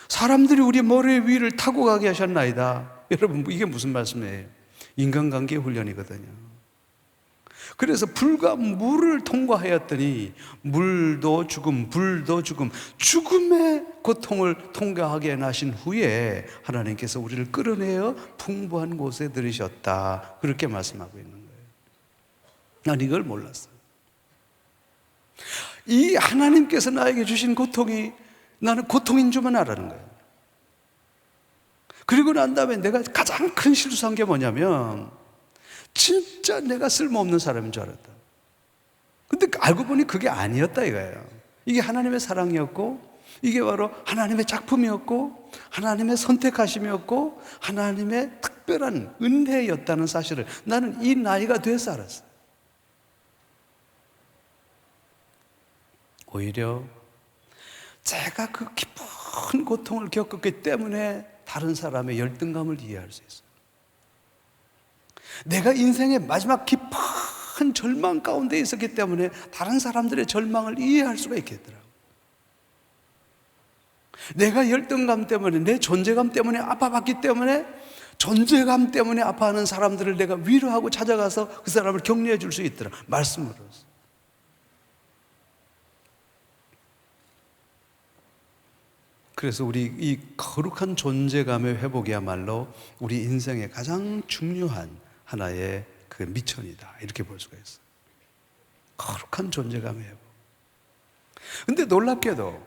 사람들이 우리 머리 위를 타고 가게 하셨나이다. 여러분, 이게 무슨 말씀이에요? 인간관계 훈련이거든요. 그래서 불과 물을 통과하였더니 물도 죽음, 불도 죽음, 죽음의 고통을 통과하게 나신 후에 하나님께서 우리를 끌어내어 풍부한 곳에 들이셨다. 그렇게 말씀하고 있는 거예요. 난 이걸 몰랐어요. 이 하나님께서 나에게 주신 고통이 나는 고통인 줄만 알았는 거예요. 그리고 난 다음에 내가 가장 큰 실수한 게 뭐냐면 진짜 내가 쓸모없는 사람인 줄 알았다. 근데 알고 보니 그게 아니었다 이거예요. 이게 하나님의 사랑이었고 이게 바로 하나님의 작품이었고 하나님의 선택하심이었고 하나님의 특별한 은혜였다는 사실을 나는 이 나이가 돼서 알았어요. 오히려 제가 그 깊은 고통을 겪었기 때문에 다른 사람의 열등감을 이해할 수 있어요. 내가 인생의 마지막 깊은 절망 가운데 있었기 때문에 다른 사람들의 절망을 이해할 수가 있겠더라고요. 내가 열등감 때문에 내 존재감 때문에 아파봤기 때문에 존재감 때문에 아파하는 사람들을 내가 위로하고 찾아가서 그 사람을 격려해 줄 수 있더라. 말씀으로서. 그래서 우리 이 거룩한 존재감의 회복이야말로 우리 인생의 가장 중요한 하나의 그 미천이다. 이렇게 볼 수가 있어요. 거룩한 존재감의 회복. 근데 놀랍게도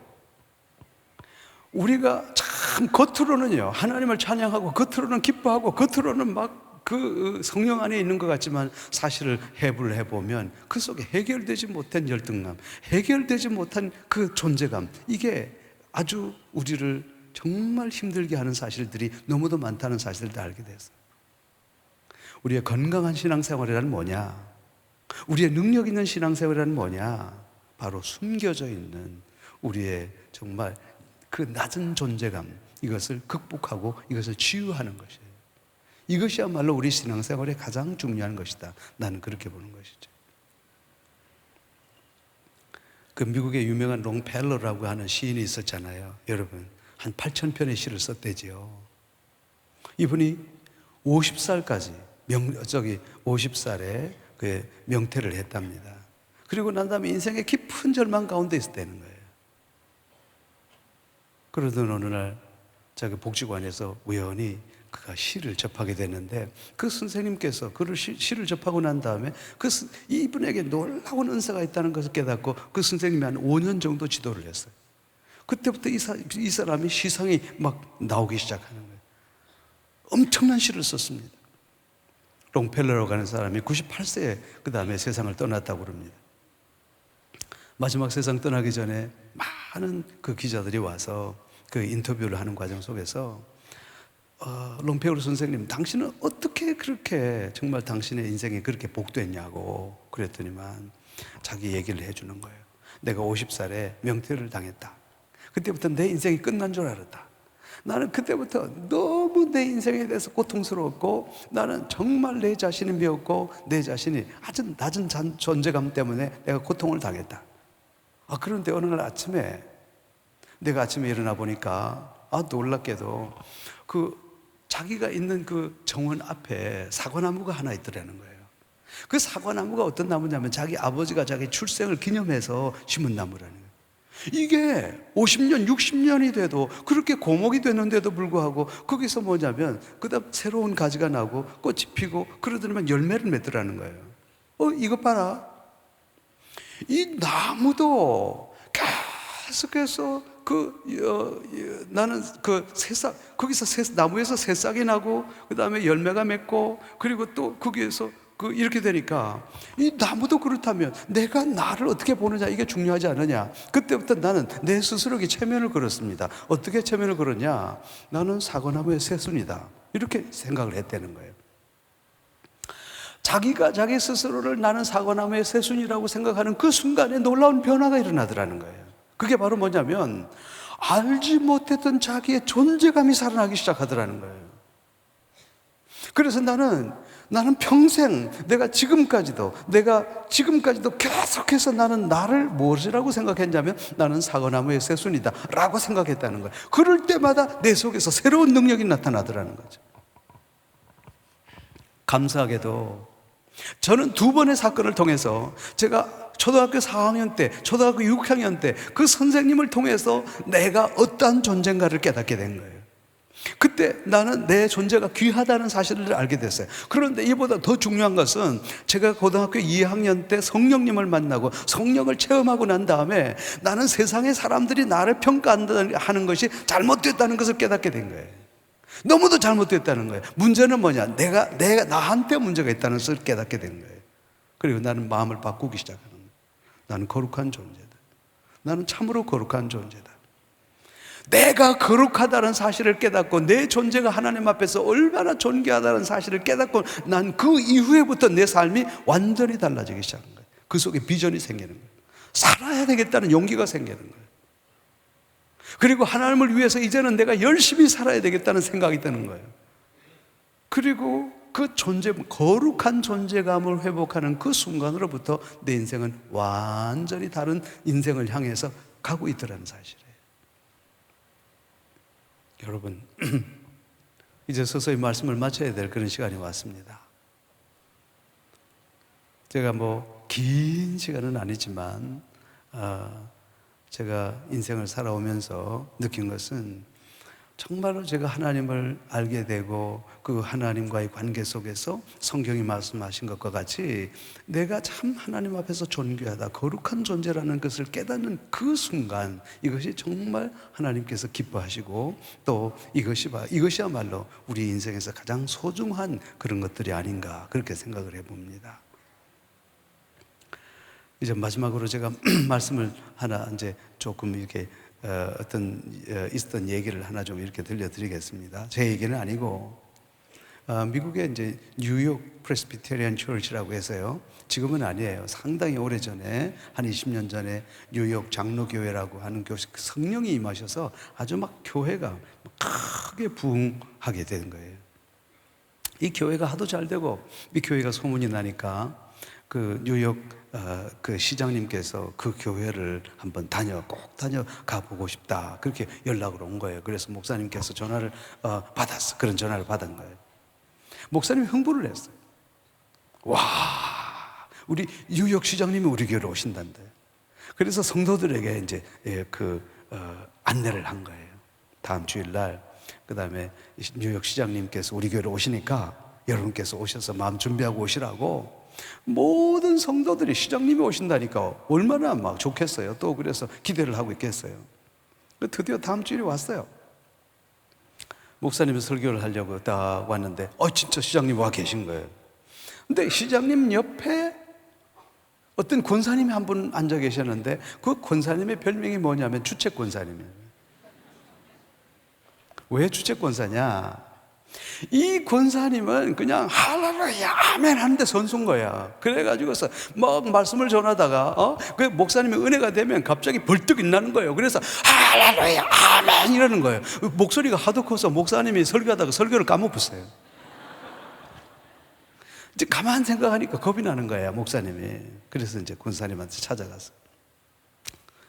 우리가 참 겉으로는요 하나님을 찬양하고 겉으로는 기뻐하고 겉으로는 막 그 성령 안에 있는 것 같지만 사실을 해부를 해보면 그 속에 해결되지 못한 열등감, 해결되지 못한 그 존재감, 이게 아주 우리를 정말 힘들게 하는 사실들이 너무도 많다는 사실을 알게 됐어요. 우리의 건강한 신앙생활이란 뭐냐? 우리의 능력 있는 신앙생활이란 뭐냐? 바로 숨겨져 있는 우리의 정말 그 낮은 존재감, 이것을 극복하고 이것을 치유하는 것이에요. 이것이야말로 우리 신앙생활에 가장 중요한 것이다. 나는 그렇게 보는 것이죠. 그 미국의 유명한 롱펠러라고 하는 시인이 있었잖아요. 여러분, 한 8,000편의 시를 썼대지요. 이분이 50살까지 50살에 그 명퇴를 했답니다. 그리고 난 다음에 인생의 깊은 절망 가운데 있었다는 거예요. 그러던 어느 날 자기 복지관에서 우연히 그가 시를 접하게 됐는데 그 선생님께서 그를 시를 접하고 난 다음에 이분에게 놀라운 은사가 있다는 것을 깨닫고 그 선생님이 한 5년 정도 지도를 했어요. 그때부터 이 사람이 시상이 막 나오기 시작하는 거예요. 엄청난 시를 썼습니다. 롱펠러라고 하는 사람이 98세에 그 다음에 세상을 떠났다고 그럽니다. 마지막 세상 떠나기 전에 많은 그 기자들이 와서 그 인터뷰를 하는 과정 속에서 롱펠러 선생님, 당신은 어떻게 그렇게 정말 당신의 인생이 그렇게 복됐냐고 그랬더니만 자기 얘기를 해주는 거예요. 내가 50살에 명퇴를 당했다. 그때부터 내 인생이 끝난 줄 알았다. 나는 그때부터 너무 내 인생에 대해서 고통스러웠고 나는 정말 내 자신이 미웠고 내 자신이 아주 낮은 존재감 때문에 내가 고통을 당했다. 그런데 어느 날 아침에 내가 아침에 일어나 보니까 놀랍게도 자기가 있는 그 정원 앞에 사과나무가 하나 있더라는 거예요. 그 사과나무가 어떤 나무냐면 자기 아버지가 자기 출생을 기념해서 심은 나무라는 거예요. 이게 50년, 60년이 돼도 그렇게 고목이 됐는데도 불구하고 거기서 뭐냐면 그다음 새로운 가지가 나고 꽃이 피고 그러더니만 열매를 맺더라는 거예요. 이것 봐라. 이 나무도 계속해서 나는 거기서 나무에서 새싹이 나고 그 다음에 열매가 맺고 그리고 또 거기에서 이렇게 되니까 이 나무도 그렇다면 내가 나를 어떻게 보느냐 이게 중요하지 않느냐. 그때부터 나는 내 스스로에게 체면을 걸었습니다. 어떻게 체면을 걸었냐? 나는 사과나무의 새순이다. 이렇게 생각을 했다는 거예요. 자기가 자기 스스로를 나는 사과나무의 새순이라고 생각하는 그 순간에 놀라운 변화가 일어나더라는 거예요. 그게 바로 뭐냐면 알지 못했던 자기의 존재감이 살아나기 시작하더라는 거예요. 그래서 나는 평생 내가 지금까지도 계속해서 나는 나를 무엇이라고 생각했냐면 나는 사과나무의 새순이다 라고 생각했다는 거예요. 그럴 때마다 내 속에서 새로운 능력이 나타나더라는 거죠. 감사하게도 저는 2번의 사건을 통해서 제가 초등학교 4학년 때, 초등학교 6학년 때 그 선생님을 통해서 내가 어떠한 존재인가를 깨닫게 된 거예요. 그때 나는 내 존재가 귀하다는 사실을 알게 됐어요. 그런데 이보다 더 중요한 것은 제가 고등학교 2학년 때 성령님을 만나고 성령을 체험하고 난 다음에 나는 세상의 사람들이 나를 평가하는 것이 잘못됐다는 것을 깨닫게 된 거예요. 너무도 잘못됐다는 거예요. 문제는 뭐냐? 내가 나한테 문제가 있다는 것을 깨닫게 된 거예요. 그리고 나는 마음을 바꾸기 시작하는 거예요. 나는 거룩한 존재다. 나는 참으로 거룩한 존재다. 내가 거룩하다는 사실을 깨닫고 내 존재가 하나님 앞에서 얼마나 존귀하다는 사실을 깨닫고 난 그 이후에부터 내 삶이 완전히 달라지기 시작한 거예요. 그 속에 비전이 생기는 거예요. 살아야 되겠다는 용기가 생기는 거예요. 그리고 하나님을 위해서 이제는 내가 열심히 살아야 되겠다는 생각이 드는 거예요. 그리고 그 거룩한 존재감을 회복하는 그 순간으로부터 내 인생은 완전히 다른 인생을 향해서 가고 있더라는 사실이에요. 여러분, 이제 서서히 말씀을 마쳐야 될 그런 시간이 왔습니다. 제가 긴 시간은 아니지만 제가 인생을 살아오면서 느낀 것은 정말로 제가 하나님을 알게 되고 그 하나님과의 관계 속에서 성경이 말씀하신 것과 같이 내가 참 하나님 앞에서 존귀하다, 거룩한 존재라는 것을 깨닫는 그 순간, 이것이 정말 하나님께서 기뻐하시고 또 이것이야말로 우리 인생에서 가장 소중한 그런 것들이 아닌가, 그렇게 생각을 해봅니다. 이제 마지막으로 제가 말씀을 하나 이제 조금 이렇게 있었던 얘기를 하나 좀 이렇게 들려드리겠습니다. 제 얘기는 아니고, 미국의 이제 뉴욕 프레스비테리안 처치라고 해서요. 지금은 아니에요. 상당히 오래 전에, 한 20년 전에 뉴욕 장로교회라고 하는 교회, 성령이 임하셔서 아주 막 교회가 크게 부흥하게 된 거예요. 이 교회가 하도 잘 되고, 이 교회가 소문이 나니까 그 뉴욕 그 시장님께서 그 교회를 한번 꼭 다녀가 보고 싶다, 그렇게 연락을 온 거예요. 그래서 목사님께서 전화를 받았어. 그런 전화를 받은 거예요. 목사님이 흥분을 했어요. 와, 우리 뉴욕 시장님이 우리 교회로 오신다는데. 그래서 성도들에게 이제 안내를 한 거예요. 다음 주일날, 그 다음에 뉴욕 시장님께서 우리 교회로 오시니까 여러분께서 오셔서 마음 준비하고 오시라고. 모든 성도들이 시장님이 오신다니까 얼마나 막 좋겠어요. 또 그래서 기대를 하고 있겠어요. 드디어 다음 주일에 왔어요. 목사님이 설교를 하려고 딱 왔는데 진짜 시장님 와 계신 거예요. 근데 시장님 옆에 어떤 권사님이 한 분 앉아 계셨는데, 그 권사님의 별명이 뭐냐면 주책 권사님이에요. 왜 주책 권사냐? 이 권사님은 그냥 할렐루야 아멘 하는데 선수인 거야. 그래가지고서 막 말씀을 전하다가 그 목사님의 은혜가 되면 갑자기 벌떡 일어나는 거예요. 그래서 할렐루야 아멘 이러는 거예요. 목소리가 하도 커서 목사님이 설교하다가 설교를 까먹었어요. 이제 가만 생각하니까 겁이 나는 거예요, 목사님이. 그래서 이제 권사님한테 찾아가서,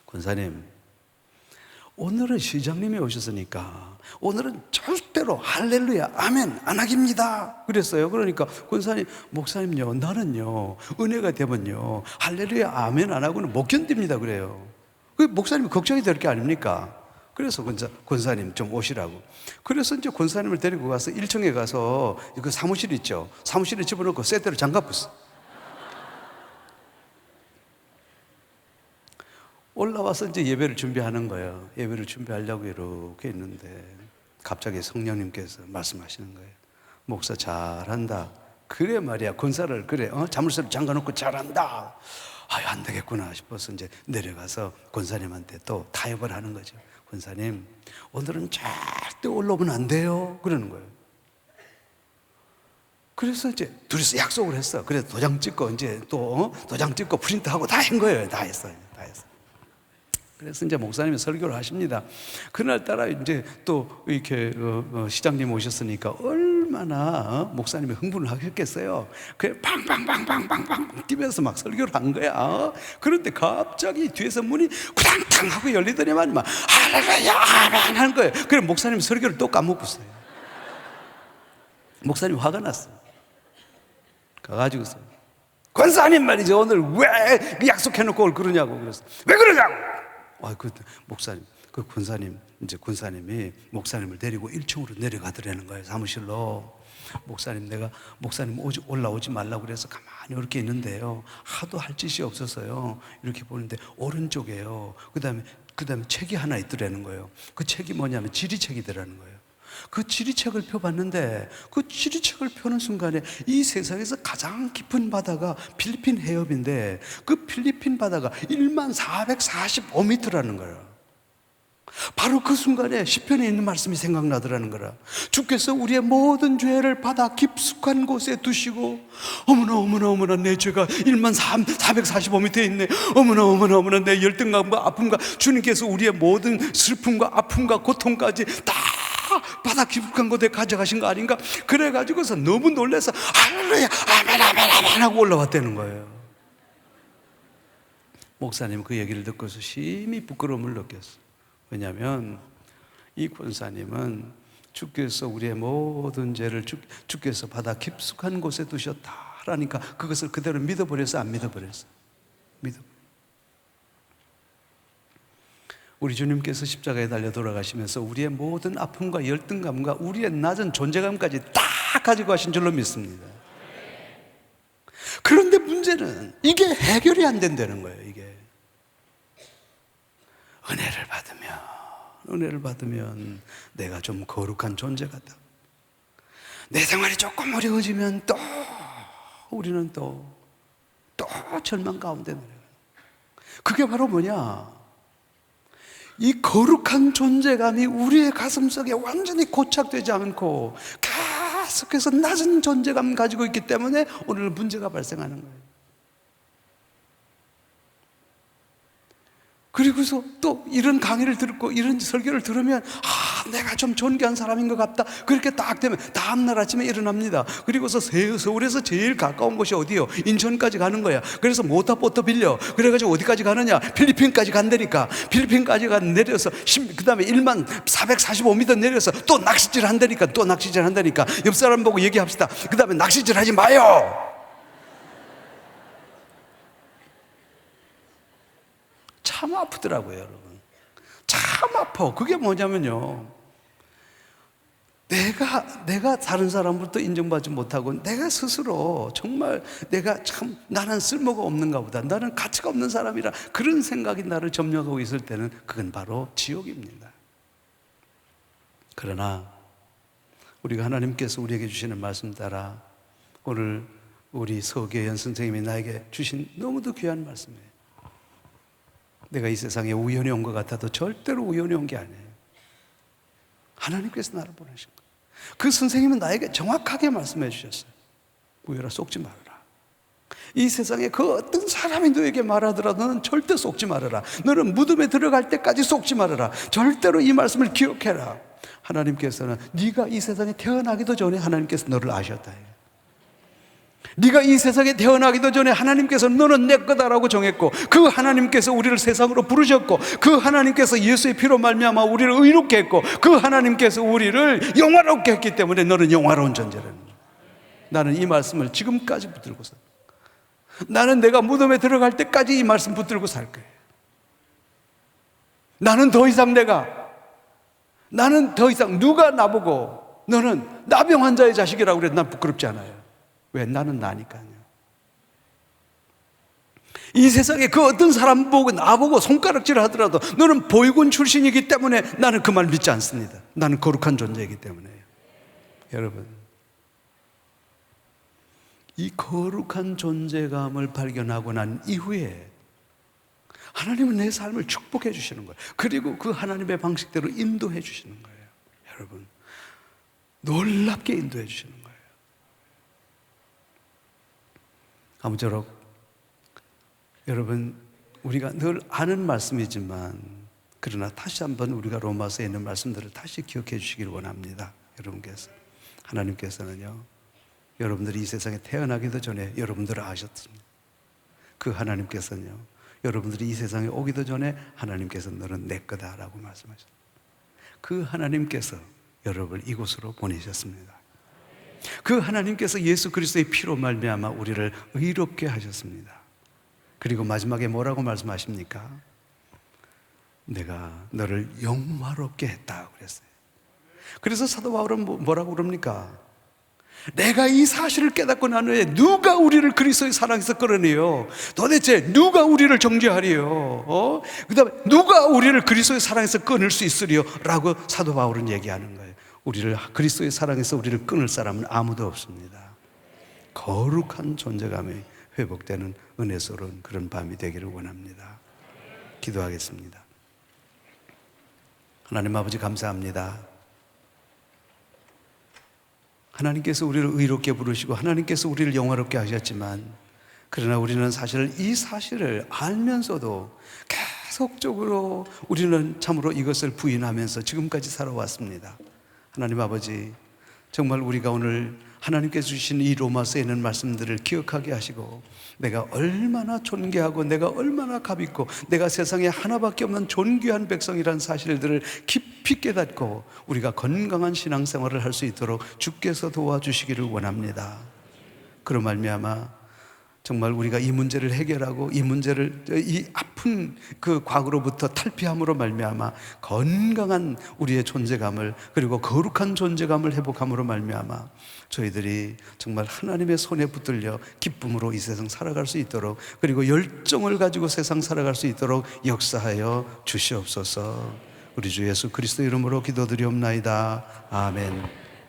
권사님, 오늘은 시장님이 오셨으니까 오늘은 절대로 할렐루야 아멘 안 하깁니다 그랬어요. 그러니까 권사님, 목사님요, 나는요 은혜가 되면요 할렐루야 아멘 안 하고는 못 견딥니다 그래요. 그 목사님이 걱정이 될 게 아닙니까? 그래서 권사님 좀 오시라고. 그래서 이제 권사님을 데리고 가서 1층에 가서 그 사무실 있죠. 사무실에 집어넣고 세대를 잠가봤어. 올라와서 이제 예배를 준비하는 거예요. 예배를 준비하려고 이렇게 있는데 갑자기 성령님께서 말씀하시는 거예요. 목사 잘한다. 그래 말이야. 권사를 그래 자물쇠를 잠가놓고 잘한다. 안 되겠구나 싶어서 이제 내려가서 권사님한테 또 타협을 하는 거죠. 권사님, 오늘은 절대 올라오면 안 돼요 그러는 거예요. 그래서 이제 둘이서 약속을 했어. 그래서 도장 찍고 이제 또 도장 찍고 프린트하고 다 한 거예요. 다 했어요. 그래서 이제 목사님이 설교를 하십니다. 그날따라 이제 또 이렇게 시장님 오셨으니까 얼마나 목사님이 흥분을 하셨겠어요. 그래 팡팡팡팡팡팡 뛰면서 막 설교를 한 거야. 그런데 갑자기 뒤에서 문이 쿠당탕 하고 열리더니만 막 할렐루야 아멘 하는 거예요. 그래 목사님이 설교를 또 까먹었어요. 목사님 화가 났어. 가가지고서 권사님 말이죠, 오늘 왜 약속해놓고 그러냐고. 그래서 왜 그러냐고. 목사님, 그 권사님이 목사님을 데리고 1층으로 내려가더라는 거예요, 사무실로. 목사님 올라오지 말라고 그래서 가만히 이렇게 있는데요. 하도 할 짓이 없어서요. 이렇게 보는데 오른쪽에요. 그 다음에 책이 하나 있더라는 거예요. 그 책이 뭐냐면 지리책이더라는 거예요. 그 지리책을 펴봤는데 그 지리책을 펴는 순간에 이 세상에서 가장 깊은 바다가 필리핀 해협인데 그 필리핀 바다가 1445m라는 거예요. 바로 그 순간에 시편에 있는 말씀이 생각나더라는 거라. 주께서 우리의 모든 죄를 바다 깊숙한 곳에 두시고 어머나 내 죄가 1445m에 있네. 어머나 내 열등감과 아픔과 주님께서 우리의 모든 슬픔과 아픔과 고통까지 다 바다 깊숙한 곳에 가져가신 거 아닌가? 그래가지고서 너무 놀라서 할렐루야 아멘 하고 올라왔다는 거예요. 목사님 그 얘기를 듣고서 심히 부끄러움을 느꼈어. 왜냐하면 이 권사님은 주께서 우리의 모든 죄를 주께서 바다 깊숙한 곳에 두셨다라니까 그것을 그대로 믿어버렸어, 안 믿어버렸어? 우리 주님께서 십자가에 달려 돌아가시면서 우리의 모든 아픔과 열등감과 우리의 낮은 존재감까지 다 가지고 가신 줄로 믿습니다. 그런데 문제는 이게 해결이 안 된다는 거예요. 이게 은혜를 받으면 내가 좀 거룩한 존재 같다. 내 생활이 조금 어려워지면 또 우리는 또 절망 가운데 내려가요. 그게 바로 뭐냐? 이 거룩한 존재감이 우리의 가슴속에 완전히 고착되지 않고 계속해서 낮은 존재감 가지고 있기 때문에 오늘 문제가 발생하는 거예요. 그리고서 또 이런 강의를 듣고 이런 설교를 들으면 내가 좀 존귀한 사람인 것 같다. 그렇게 딱 되면 다음날 아침에 일어납니다. 그리고서 서울에서 제일 가까운 곳이 어디요? 인천까지 가는 거야. 그래서 모터보트 빌려. 그래가지고 어디까지 가느냐? 필리핀까지 간다니까. 필리핀까지 내려서 그 다음에 1만 445m 내려서 또 낚시질 한다니까. 옆 사람 보고 얘기합시다. 그 다음에 낚시질 하지 마요. 참 아프더라고요, 여러분. 참 아파. 그게 뭐냐면요, 내가 다른 사람부터 인정받지 못하고 내가 스스로 정말 나는 쓸모가 없는가 보다, 나는 가치가 없는 사람이라 그런 생각이 나를 점령하고 있을 때는 그건 바로 지옥입니다. 그러나 우리가 하나님께서 우리에게 주시는 말씀 따라 오늘 우리 서계현 선생님이 나에게 주신 너무도 귀한 말씀이에요. 내가 이 세상에 우연히 온 것 같아도 절대로 우연히 온 게 아니에요. 하나님께서 나를 보내신 거예요. 그 선생님은 나에게 정확하게 말씀해 주셨어요. 우열아, 속지 말아라. 이 세상에 그 어떤 사람이 너에게 말하더라도 너는 절대 속지 말아라. 너는 무덤에 들어갈 때까지 속지 말아라. 절대로 이 말씀을 기억해라. 하나님께서는 네가 이 세상에 태어나기도 전에 하나님께서 너를 아셨다. 네가 이 세상에 태어나기도 전에 하나님께서 너는 내 거다라고 정했고, 그 하나님께서 우리를 세상으로 부르셨고, 그 하나님께서 예수의 피로 말미암아 우리를 의롭게 했고, 그 하나님께서 우리를 영화롭게 했기 때문에 너는 영화로운 존재라는 거예요. 나는 이 말씀을 지금까지 붙들고 살 거예요. 나는 내가 무덤에 들어갈 때까지 이 말씀 붙들고 살 거예요. 나는 더 이상 누가 나보고 너는 나병 환자의 자식이라고 그래도 난 부끄럽지 않아요. 왜? 나는 나니까요. 이 세상에 그 어떤 사람 보고 나보고 손가락질을 하더라도 너는 보육원 출신이기 때문에 나는 그 말 믿지 않습니다. 나는 거룩한 존재이기 때문에요. 여러분, 이 거룩한 존재감을 발견하고 난 이후에 하나님은 내 삶을 축복해 주시는 거예요. 그리고 그 하나님의 방식대로 인도해 주시는 거예요. 여러분, 놀랍게 인도해 주시는 거예요. 아무쪼록 여러분, 우리가 늘 아는 말씀이지만 그러나 다시 한번 우리가 로마서에 있는 말씀들을 다시 기억해 주시기를 원합니다. 하나님께서는요, 여러분들이 이 세상에 태어나기도 전에 여러분들을 아셨습니다. 그 하나님께서는요, 여러분들이 이 세상에 오기도 전에 하나님께서 너는 내 거다라고 말씀하셨습니다. 그 하나님께서 여러분을 이곳으로 보내셨습니다. 그 하나님께서 예수 그리스도의 피로 말미암아 우리를 의롭게 하셨습니다. 그리고 마지막에 뭐라고 말씀하십니까? 내가 너를 영화롭게 했다고 그랬어요. 그래서 사도 바울은 뭐라고 그럽니까? 내가 이 사실을 깨닫고 난 후에 누가 우리를 그리스도의 사랑에서 끌어내요? 도대체 누가 우리를 정죄하리요? 그 다음에 누가 우리를 그리스도의 사랑에서 끊을 수 있으리요? 라고 사도 바울은 얘기하는 거예요. 우리를 그리스도의 사랑에서 우리를 끊을 사람은 아무도 없습니다. 거룩한 존재감이 회복되는 은혜스러운 그런 밤이 되기를 원합니다. 기도하겠습니다. 하나님 아버지, 감사합니다. 하나님께서 우리를 의롭게 부르시고 하나님께서 우리를 영화롭게 하셨지만, 그러나 우리는 사실 이 사실을 알면서도 계속적으로 우리는 참으로 이것을 부인하면서 지금까지 살아왔습니다. 하나님 아버지, 정말 우리가 오늘 하나님께서 주신 이 로마서에 있는 말씀들을 기억하게 하시고, 내가 얼마나 존귀하고 내가 얼마나 값있고 내가 세상에 하나밖에 없는 존귀한 백성이라는 사실들을 깊이 깨닫고 우리가 건강한 신앙생활을 할 수 있도록 주께서 도와주시기를 원합니다. 그로 말미암아 정말 우리가 이 문제를 해결하고 이 문제를, 이 아픈 그 과거로부터 탈피함으로 말미암아 건강한 우리의 존재감을, 그리고 거룩한 존재감을 회복함으로 말미암아 저희들이 정말 하나님의 손에 붙들려 기쁨으로 이 세상 살아갈 수 있도록, 그리고 열정을 가지고 세상 살아갈 수 있도록 역사하여 주시옵소서. 우리 주 예수 그리스도 이름으로 기도드리옵나이다. 아멘.